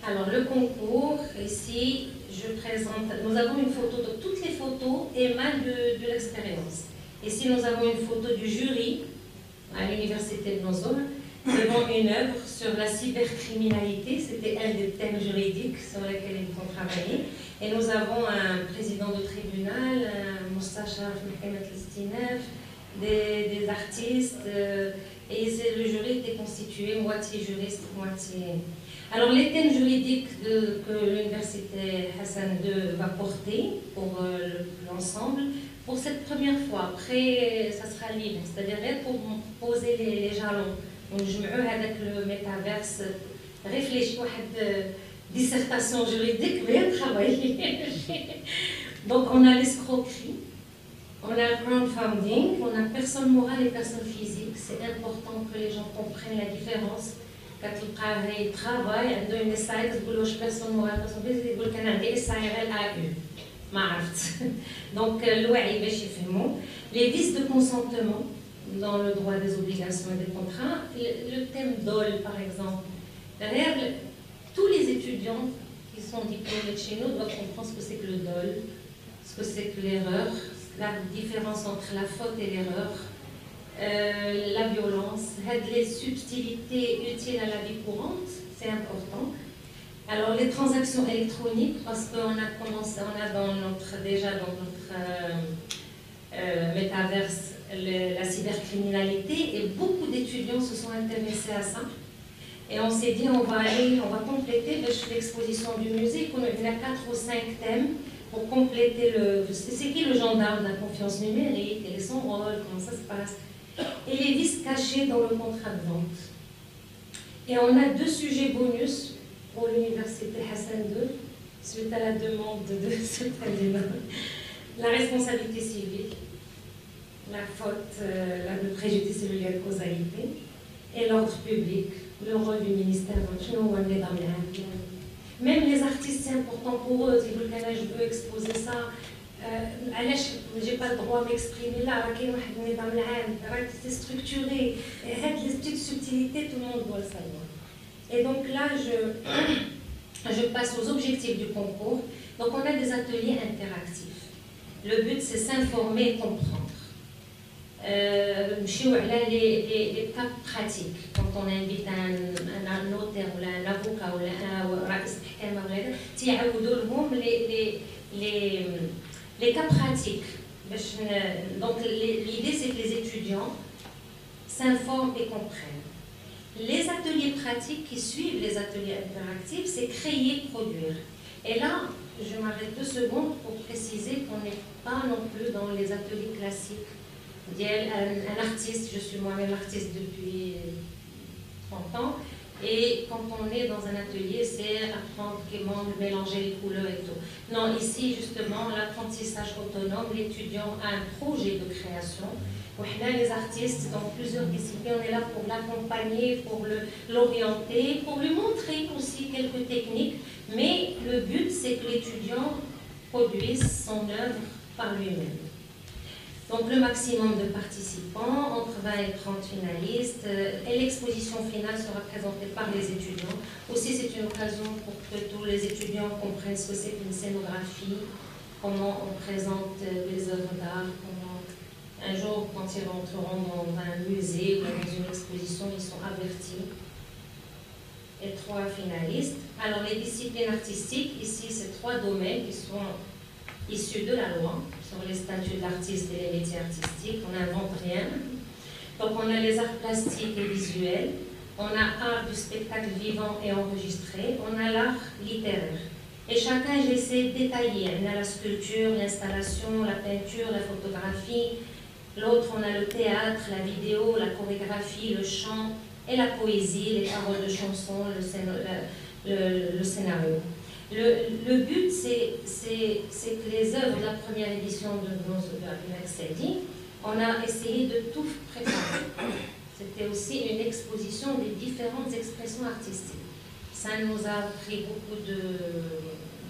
Alors le concours, ici, je présente, nous avons une photo, de toutes les photos émanent de l'expérience. Ici, nous avons une photo du jury à l'université de Nozoul, devant une œuvre sur la cybercriminalité. C'était un des thèmes juridiques sur lesquels ils ont travaillé. Et nous avons un président de tribunal, un Mustachar Mohamed Lestinef, des artistes, et le jury était constitué moitié juriste, moitié... Alors les thèmes juridiques que l'université Hassan II va porter pour l'ensemble, pour cette première fois, après ça sera libre, c'est-à-dire pour poser les jalons. Donc je me avec le métaverse, réfléchir à une dissertation juridique, bien travailler. Donc on a l'escroquerie. On a le crowdfunding, on a personne morale et personne physique. C'est important que les gens comprennent la différence. Quand ils travaillent, ils ont une SARL, ils disent personne morale, personne physique, ils disent qu'il y a une SARL AU. Donc, les vices de consentement dans le droit des obligations et des contrats, le thème DOL par exemple. Derrière, tous les étudiants qui sont diplômés de chez nous doivent comprendre ce que c'est que le DOL, ce que c'est que l'erreur, la différence entre la faute et l'erreur, la violence, les subtilités utiles à la vie courante, c'est important. Alors les transactions électroniques, parce qu'on a commencé, on a déjà dans notre métaverse la cybercriminalité et beaucoup d'étudiants se sont intéressés à ça. Et on s'est dit on va compléter l'exposition du musée, il y a 4 ou 5 thèmes pour compléter c'est qui le gendarme de la confiance numérique, quel est son rôle, comment ça se passe, et les vices cachés dans le contrat de vente. Et on a 2 sujets bonus pour l'université Hassan II, suite à la demande de ce candidat. La responsabilité civile, la faute, le préjudice et le lien de causalité, et l'ordre public, le rôle du ministère. Même les artistes, c'est important pour eux. Ils disent que je veux exposer ça. Je n'ai pas le droit de m'exprimer là. C'est structuré. Et les petites subtilités, tout le monde doit le savoir. Et donc là, je passe aux objectifs du concours. Donc on a des ateliers interactifs. Le but, c'est s'informer et comprendre. Les cas pratiques, quand on invite un notaire ou un avocat ou les cas pratiques. Donc l'idée c'est que les étudiants s'informent et comprennent. Les ateliers pratiques qui suivent les ateliers interactifs, c'est créer, produire. Et là, je m'arrête 2 secondes pour préciser qu'on n'est pas non plus dans les ateliers classiques. Un artiste, je suis moi-même artiste depuis 30 ans, et quand on est dans un atelier, c'est apprendre comment mélanger les couleurs et tout. Non, ici justement, l'apprentissage autonome, l'étudiant a un projet de création. Les artistes dans plusieurs disciplines, on est là pour l'accompagner, pour l'orienter, pour lui montrer aussi quelques techniques, mais le but c'est que l'étudiant produise son œuvre par lui-même. Donc le maximum de participants, entre 20 et 30 finalistes, et l'exposition finale sera présentée par les étudiants. Aussi c'est une occasion pour que tous les étudiants comprennent ce que c'est qu'une scénographie, comment on présente les œuvres d'art, comment un jour quand ils rentreront dans un musée ou dans une exposition, ils sont avertis. Et 3 finalistes. Alors les disciplines artistiques, ici c'est 3 domaines qui sont issus de la loi sur les statuts de l'artiste et les métiers artistiques. On n'invente rien. Donc on a les arts plastiques et visuels, on a art du spectacle vivant et enregistré, on a l'art littéraire. Et chacun, j'essaie de détailler. On a la sculpture, l'installation, la peinture, la photographie. L'autre, on a le théâtre, la vidéo, la chorégraphie, le chant et la poésie, les paroles de chansons, le scénario. Le but, c'est que les œuvres de la première édition de Abimax Saidi, on a essayé de tout préparer. C'était aussi une exposition des différentes expressions artistiques. Ça nous a pris beaucoup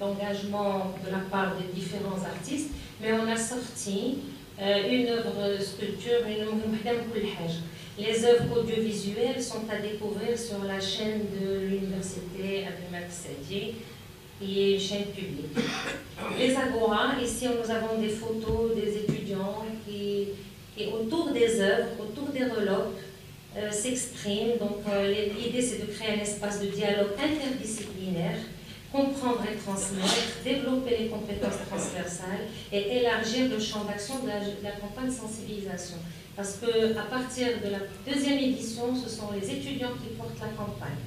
d'engagement de la part des différents artistes, mais on a sorti une œuvre de sculpture, les œuvres audiovisuelles sont à découvrir sur la chaîne de l'université Abimax Saidi, qui est une chaîne publique. Les Agora, ici nous avons des photos des étudiants qui autour des œuvres, autour des reloques, s'expriment. Donc l'idée c'est de créer un espace de dialogue interdisciplinaire, comprendre et transmettre, développer les compétences transversales et élargir le champ d'action de la campagne de sensibilisation. Parce qu'à partir de la deuxième édition, ce sont les étudiants qui portent la campagne.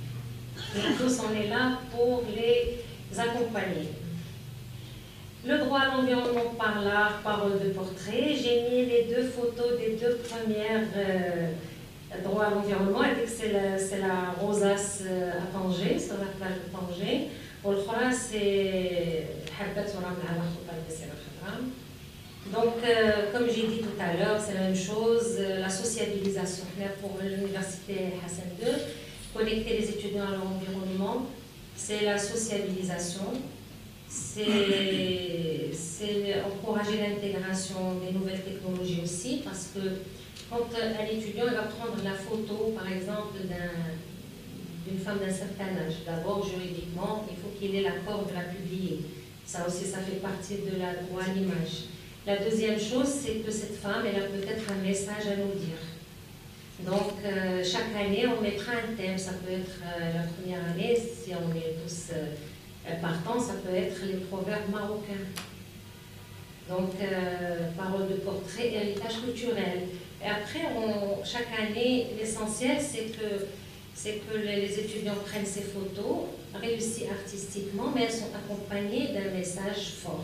Et tous on est là pour les accompagner. Le droit à l'environnement par l'art, parole de portrait. J'ai mis les deux photos des deux premières droits à l'environnement. Elle dit que c'est la rosace à Tanger, sur la plage de Tanger. Pour le Khora, c'est donc, comme j'ai dit tout à l'heure, c'est la même chose, la sociabilisation. Pour l'université Hassan II, connecter les étudiants à l'environnement, c'est la sociabilisation. C'est encourager l'intégration des nouvelles technologies aussi, parce que quand un étudiant va prendre la photo, par exemple, d'une femme d'un certain âge, d'abord, juridiquement, il faut qu'il ait l'accord de la publier. Ça aussi, ça fait partie de la droit à l'image. La deuxième chose, c'est que cette femme, elle a peut-être un message à nous dire. Donc, chaque année, on mettra un thème. Ça peut être la première année, si on est tous partants, ça peut être les proverbes marocains. Donc, parole de portrait, héritage culturel. Et après, chaque année, l'essentiel, c'est que les étudiants prennent ces photos, réussissent artistiquement, mais elles sont accompagnées d'un message fort.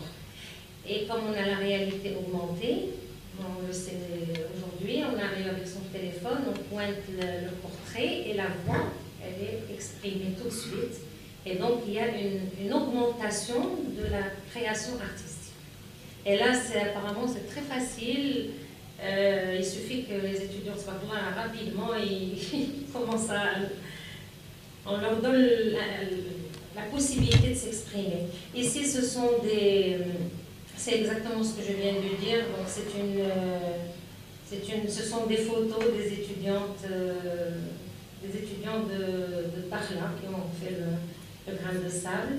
Et comme on a la réalité augmentée, on le sait aujourd'hui, on arrive avec son téléphone, on pointe le portrait et la voix, elle est exprimée tout de suite. Et donc, il y a une augmentation de la création artistique. Et là, apparemment, c'est très facile. Il suffit que les étudiants soient là rapidement et ils commencent à... On leur donne la possibilité de s'exprimer. Ici, ce sont des... C'est exactement ce que je viens de dire. Donc, ce sont des photos des étudiants de Dakhla qui ont fait le grain de sable.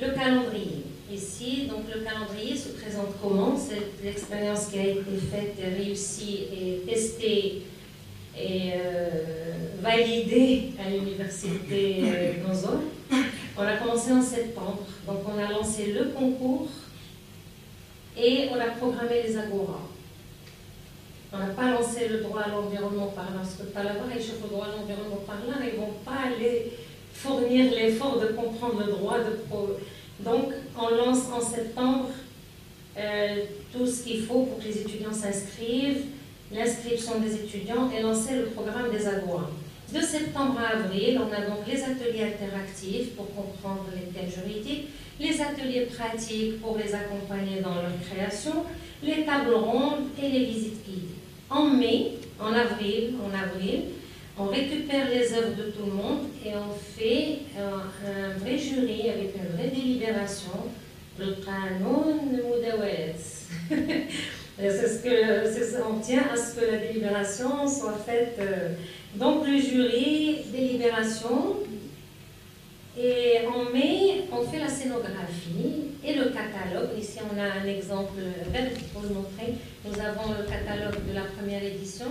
Le calendrier. Ici, donc le calendrier se présente comment? C'est l'expérience qui a été faite, réussie et testée et validée à l'université d'Ozor. On a commencé en septembre, donc on a lancé le concours et on a programmé les agoras. On n'a pas lancé le droit à l'environnement par là, parce que là-bas, les chefs au droit à l'environnement par là, ils ne vont pas aller fournir l'effort de comprendre le droit de... Donc, on lance en septembre tout ce qu'il faut pour que les étudiants s'inscrivent, l'inscription des étudiants et lancer le programme des agoras. De septembre à avril, on a donc les ateliers interactifs pour comprendre les thèmes juridiques, les ateliers pratiques pour les accompagner dans leur création, les tables rondes et les visites guidées. En avril, on récupère les œuvres de tout le monde et on fait un vrai jury avec une vraie délibération. Le Qanoun Moudawet. On tient à ce que la délibération soit faite. Donc le jury, délibération. Et en mai, on fait la scénographie et le catalogue. Ici, on a un exemple vert pour le montrer. Nous avons le catalogue de la première édition.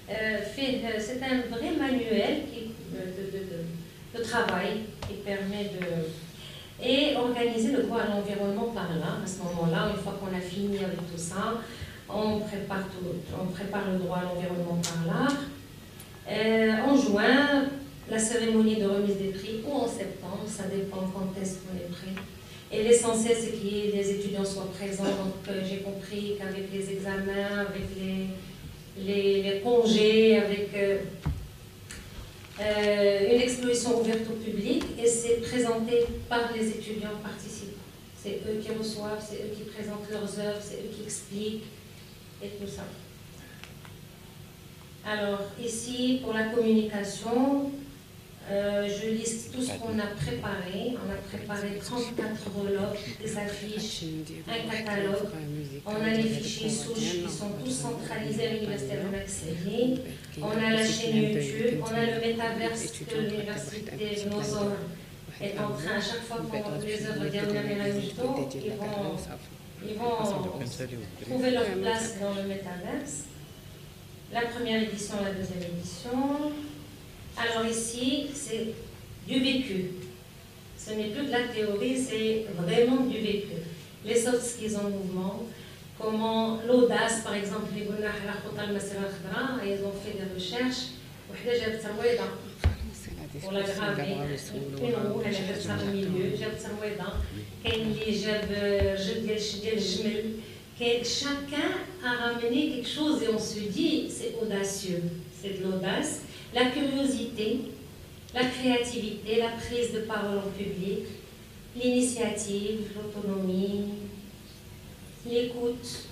C'est un vrai manuel de travail qui permet de... et organiser le droit à l'environnement par là. À ce moment-là, une fois qu'on a fini avec tout ça, on prépare le droit à l'environnement par l'art. En juin, la cérémonie de remise des prix, ou en septembre, ça dépend quand est-ce qu'on est prêt. Et l'essentiel, c'est que les étudiants soient présents. Donc, j'ai compris qu'avec les examens, avec les congés, avec une exposition ouverte au public, et c'est présenté par les étudiants participants. C'est eux qui reçoivent, c'est eux qui présentent leurs œuvres, c'est eux qui expliquent, et tout ça. Alors, ici, pour la communication, je liste tout ce qu'on a préparé. On a préparé 34 enveloppes, des affiches, un catalogue. On a les fichiers souches qui sont tous centralisés à l'Université de Naxali. On a la chaîne YouTube. On a le métaverse que l'Université de Nosor est en train, à chaque fois qu'on les œuvres d'Yamna, ils vont trouver leur place dans le métaverse. La première édition, la deuxième édition. Alors ici, c'est du vécu. Ce n'est plus de la théorie, c'est vraiment du vécu. Les soft skills en mouvement, comment l'audace, par exemple, ils ont fait des recherches. Pour la graver, une roue, elle a fait au milieu, chacun a ramené quelque chose et on se dit, c'est audacieux, c'est de l'audace. La curiosité, la créativité, la prise de parole en public, l'initiative, l'autonomie, l'écoute,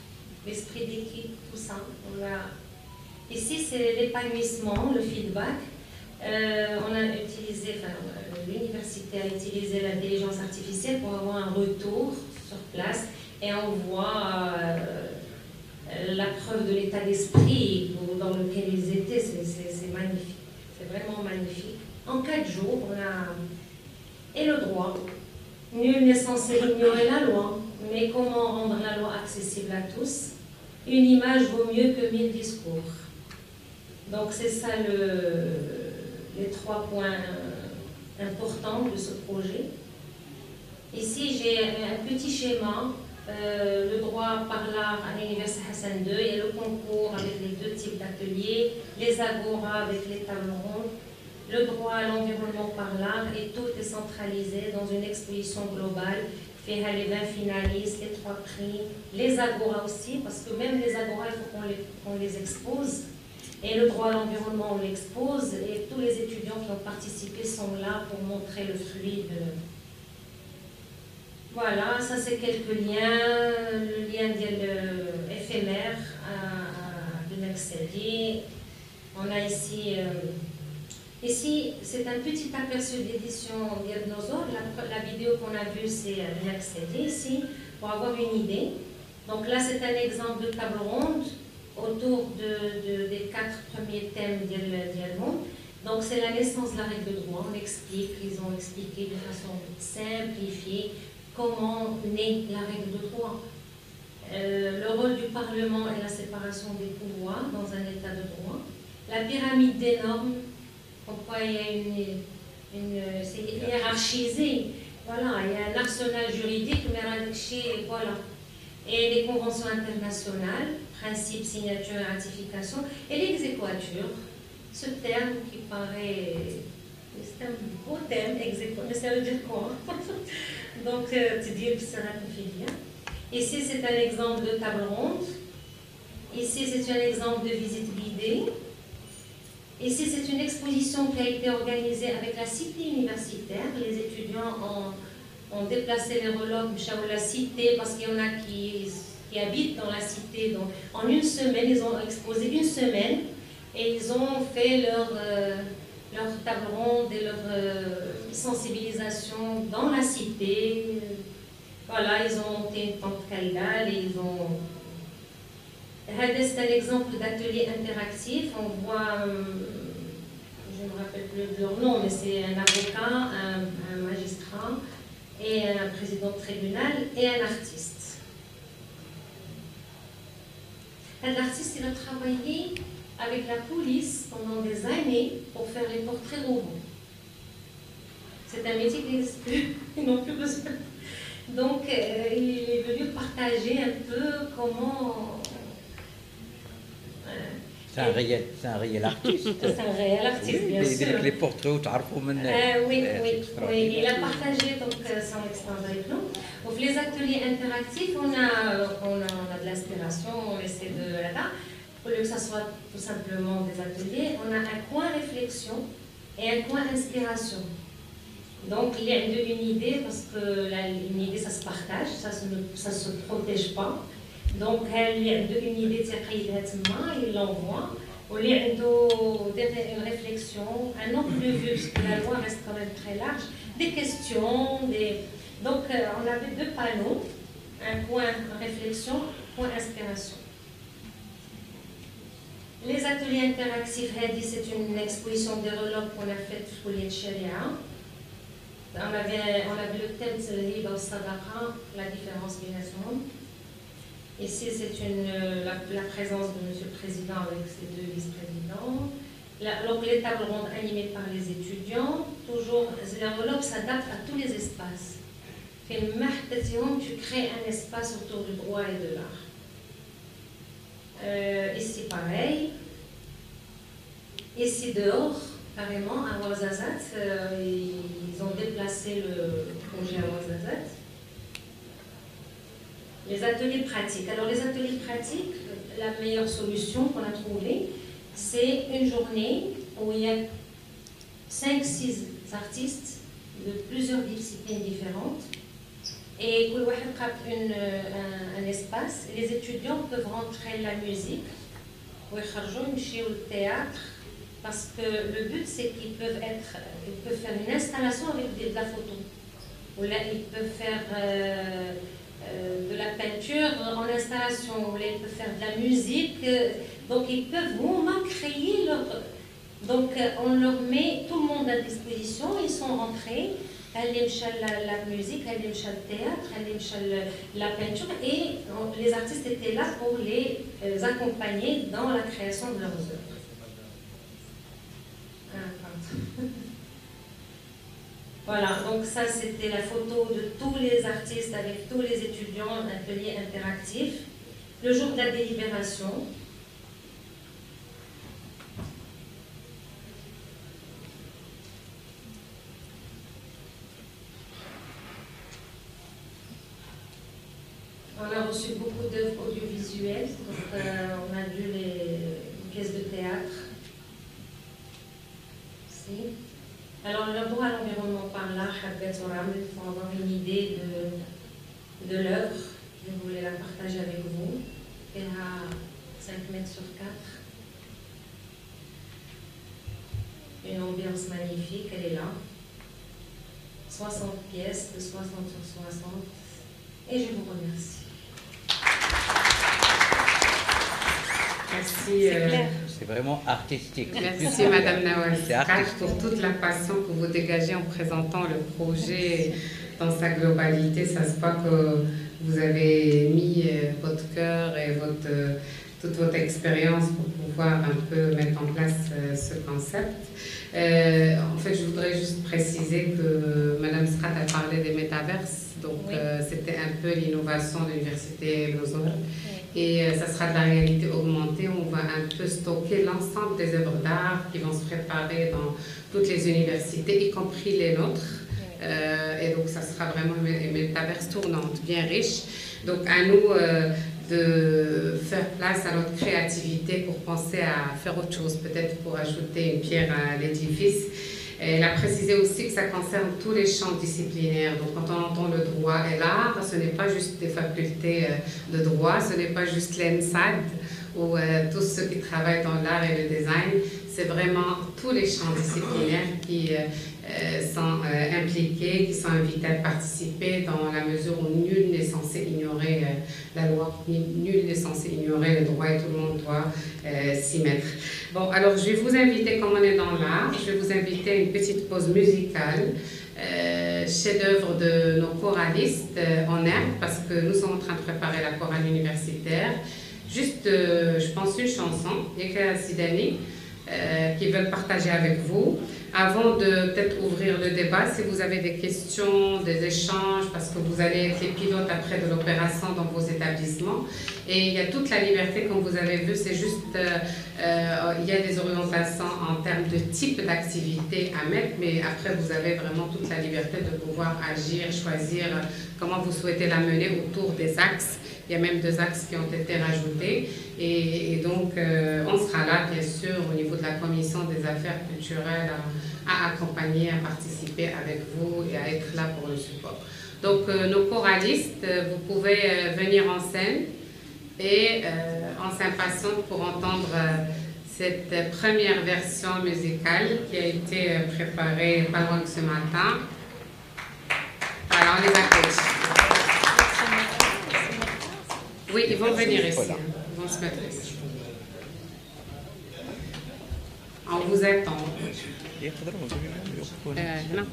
l'esprit d'équipe, tout ça. Ici, c'est l'épanouissement, le feedback. On a utilisé, l'université a utilisé l'intelligence artificielle pour avoir un retour sur place et on voit la preuve de l'état d'esprit dans lequel ils étaient. C'est magnifique, c'est vraiment magnifique. En 4 jours, on a et le droit. Nul n'est censé ignorer la loi, mais comment rendre la loi accessible à tous? Une image vaut mieux que 1000 discours. Donc c'est ça les 3 points importants de ce projet. Ici, j'ai un petit schéma, le droit par l'art à l'Université Hassan II, et le concours avec les 2 types d'ateliers, les agoras avec les tables rondes, le droit à l'environnement par l'art, et tout est centralisé dans une exposition globale. Les 20 finalistes, les 3 prix, les agoras aussi, parce que même les agoras, il faut qu'on les expose. Et le droit à l'environnement, on l'expose, et tous les étudiants qui ont participé sont là pour montrer le fruit de... Voilà, ça c'est quelques liens, le lien éphémère de Naxali. On a ici... Ici, c'est un petit aperçu d'édition Nosor. La vidéo qu'on a vue, c'est Naxali ici, pour avoir une idée. Donc là, c'est un exemple de table ronde autour des 4 premiers thèmes d'Yalmon. Donc c'est la naissance de la règle de droit. On explique, ils ont expliqué de façon simplifiée comment naît la règle de droit. Le rôle du Parlement et la séparation des pouvoirs dans un état de droit. La pyramide des normes, pourquoi il y a c'est hiérarchisé. Voilà, il y a un arsenal juridique, mais voilà. Et les conventions internationales, principes, signatures et ratification, et l'exéquature, ce terme qui paraît, c'est un beau terme, exéquature, mais ça veut dire quoi? Donc, tu dis que ça fait bien. Ici, c'est un exemple de table ronde. Ici, c'est un exemple de visite guidée. Ici, c'est une exposition qui a été organisée avec la cité universitaire. Les étudiants ont déplacé les reloques de la cité parce qu'il y en a qui habitent dans la cité. Donc, en une semaine, ils ont exposé une semaine et ils ont fait leur table ronde et leur sensibilisation dans la cité. Voilà, ils ont monté une tente Kaldal et ils ont... C'est un exemple d'atelier interactif. On voit, je ne me rappelle plus de leur nom, mais c'est un avocat, un magistrat, et un président de tribunal, et un artiste. L'artiste, il a travaillé avec la police pendant des années pour faire les portraits robots. C'est un métier qui n'existe plus, ils n'ont plus besoin. Donc, il est venu partager un peu comment... C'est un réel artiste. C'est un réel artiste, bien sûr. Les portraits, tu oui, il a partagé donc, son expérience avec nous. Donc, les ateliers interactifs, on a de l'inspiration, on essaie de... Là, au lieu que ce soit tout simplement des ateliers, on a un coin réflexion et un coin inspiration. Donc, il y a une idée, parce que une idée, ça se partage, ça ne se protège pas. Donc, il y a une idée, il l'envoie. Il y a une réflexion, un angle de vue, parce que la loi reste quand même très large, des questions, Donc, on avait 2 panneaux, un coin réflexion, coin inspiration. Les ateliers interactifs, c'est une exposition d'hérologue qu'on a faite pour les Sharia. On avait le thème de l'Iba au Sadaqa, la différence bien ensemble. Ici, c'est la présence de M. le Président avec ses 2 vice-présidents. Donc, les tables rondes animées par les étudiants. Toujours, l'hérologue s'adapte à tous les espaces. Tu crées un espace autour du droit et de l'art. Ici, pareil. Ici, dehors, carrément, à Ouarzazate, ils ont déplacé le projet à Ouarzazate. Les ateliers pratiques. Alors, les ateliers pratiques, la meilleure solution qu'on a trouvée, c'est une journée où il y a 5-6 artistes de plusieurs disciplines différentes. Et un espace, les étudiants peuvent rentrer la musique, ou au théâtre, parce que le but c'est qu'ils peuvent faire une installation avec de la photo. Ou là, ils peuvent faire de la peinture en installation, ou là, ils peuvent faire de la musique. Donc ils peuvent vraiment créer leur... Donc on leur met tout le monde à disposition, ils sont rentrés. La musique, le théâtre, la peinture, et les artistes étaient là pour les accompagner dans la création de leurs œuvres. Voilà, donc ça c'était la photo de tous les artistes avec tous les étudiants, un atelier interactif. Le jour de la délibération. On a reçu beaucoup d'œuvres audiovisuelles, donc on a vu les pièces de théâtre. Ici. Alors le droit à l'environnement par là, pour avoir une idée de l'œuvre, je voulais la partager avec vous. Elle a 5 mètres sur 4. Une ambiance magnifique, elle est là. 60 pièces de 60 sur 60. Et je vous remercie. Merci. C'est vraiment artistique. Merci Madame Nawaz pour toute la passion que vous dégagez en présentant le projet dans sa globalité. Ça se voit que vous avez mis votre cœur et toute votre expérience pour pouvoir un peu mettre en place ce concept. En fait, je voudrais juste préciser que Madame Srat a parlé des métaverses. Donc, oui. C'était un peu l'innovation de l'Université Lozor. Oui. Et ça sera de la réalité augmentée. On va un peu stocker l'ensemble des œuvres d'art qui vont se préparer dans toutes les universités, y compris les nôtres. Oui. Et donc, ça sera vraiment une métaverse tournante, bien riche. Donc, à nous de faire place à notre créativité pour penser à faire autre chose, peut-être pour ajouter une pierre à l'édifice. Elle a précisé aussi que ça concerne tous les champs disciplinaires. Donc, quand on entend le droit et l'art, ce n'est pas juste des facultés de droit, ce n'est pas juste l'ENSAD ou tous ceux qui travaillent dans l'art et le design. C'est vraiment tous les champs disciplinaires qui sont impliqués, qui sont invités à participer dans la mesure où nul n'est censé ignorer la loi, nul n'est censé ignorer le droit et tout le monde doit s'y mettre. Bon, alors je vais vous inviter, comme on est dans l'art, je vais vous inviter à une petite pause musicale, chef-d'œuvre de nos choralistes en herbe, parce que nous sommes en train de préparer la chorale universitaire. Juste, je pense, une chanson, Yeka Sidani, qu'ils veulent partager avec vous. Avant de peut-être ouvrir le débat, si vous avez des questions, des échanges, parce que vous allez être les pilotes après de l'opération dans vos établissements. Et il y a toute la liberté, comme vous avez vu, c'est juste, il y a des orientations en termes de type d'activité à mettre, mais après vous avez vraiment toute la liberté de pouvoir agir, choisir comment vous souhaitez la mener autour des axes. Il y a même 2 axes qui ont été rajoutés. Et donc, on sera là, bien sûr, au niveau de la Commission des affaires culturelles, à accompagner, à participer avec vous et à être là pour le support. Donc, nos choralistes, vous pouvez venir en scène et on s'impatiente pour entendre cette première version musicale qui a été préparée pas loin de ce matin. Alors, on les applaudit. Oui, ils vont venir ici. Ils vont se mettre ici. On vous attend. Non.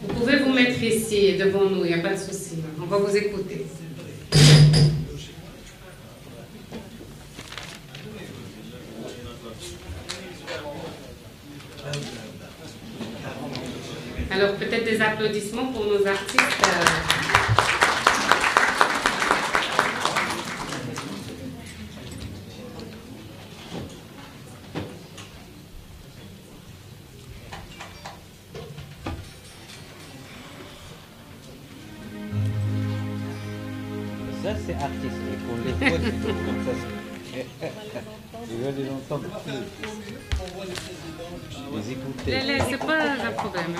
Vous pouvez vous mettre ici devant nous, il n'y a pas de souci. On va vous écouter. Alors peut-être des applaudissements pour nos artistes. Ça, c'est artistique. On les pose comme ça. Ils veulent les entendre plus. Les écouter. C'est pas un problème.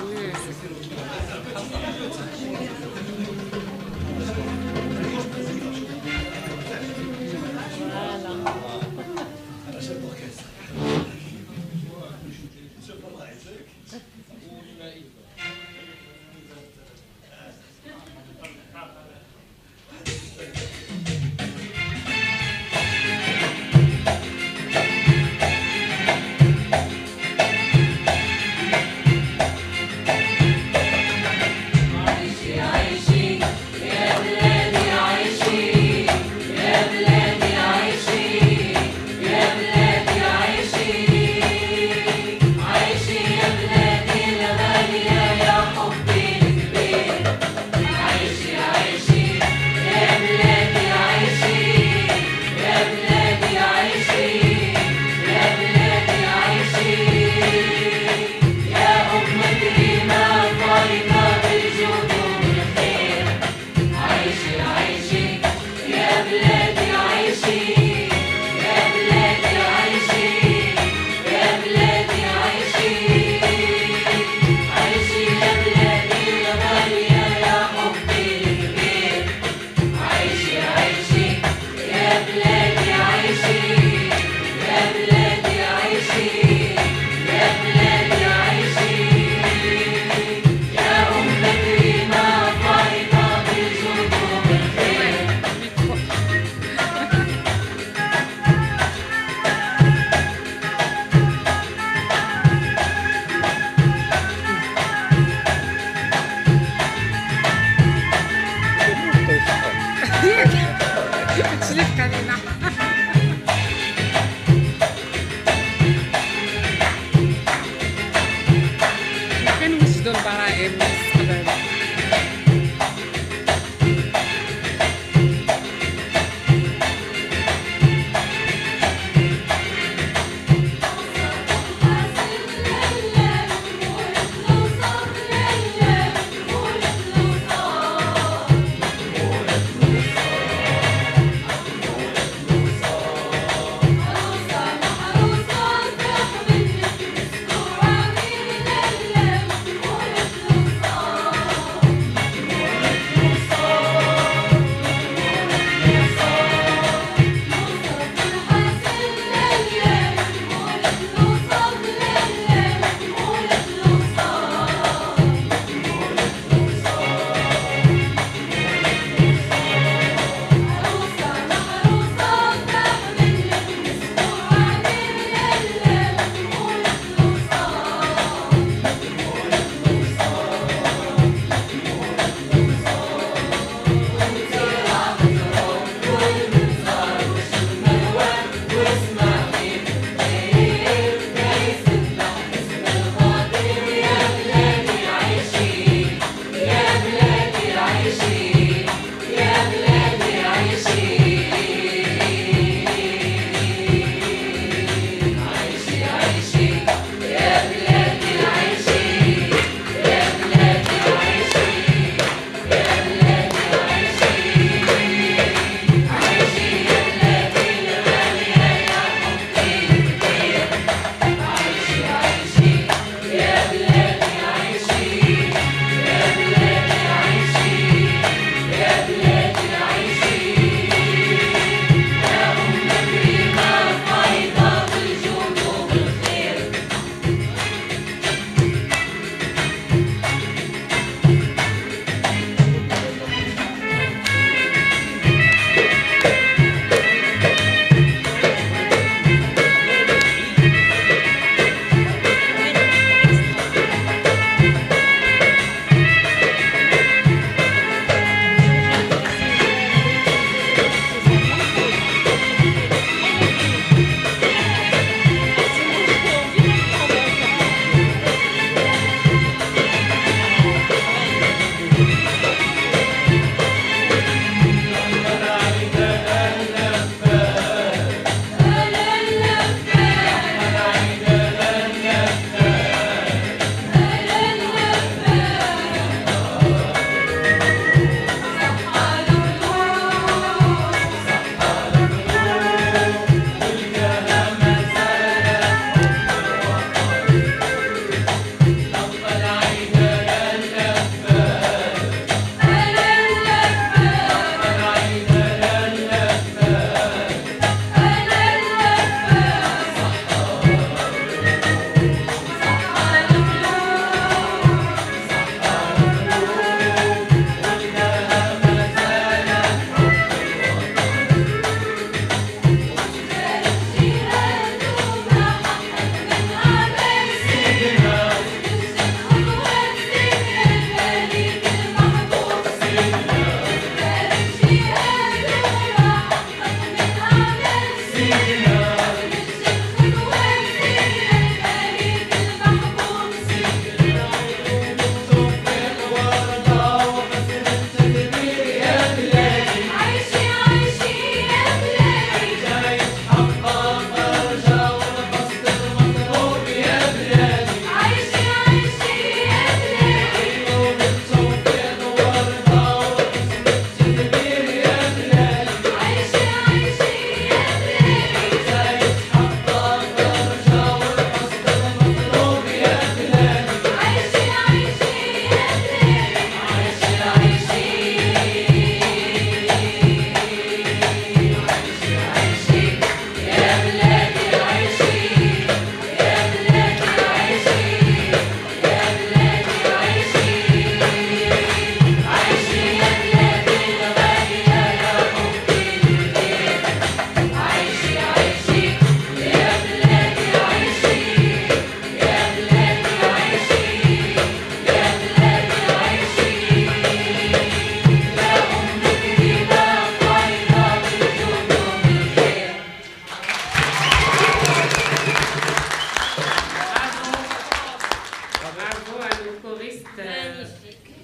nos choristes,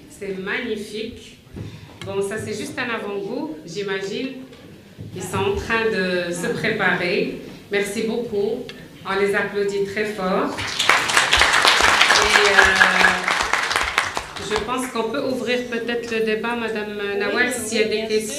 c'est magnifique. Bon, ça c'est juste un avant-goût, j'imagine. Ils sont en train de se préparer. Merci beaucoup. On les applaudit très fort. Et je pense qu'on peut ouvrir peut-être le débat, Madame Nawal, s'il y a des questions.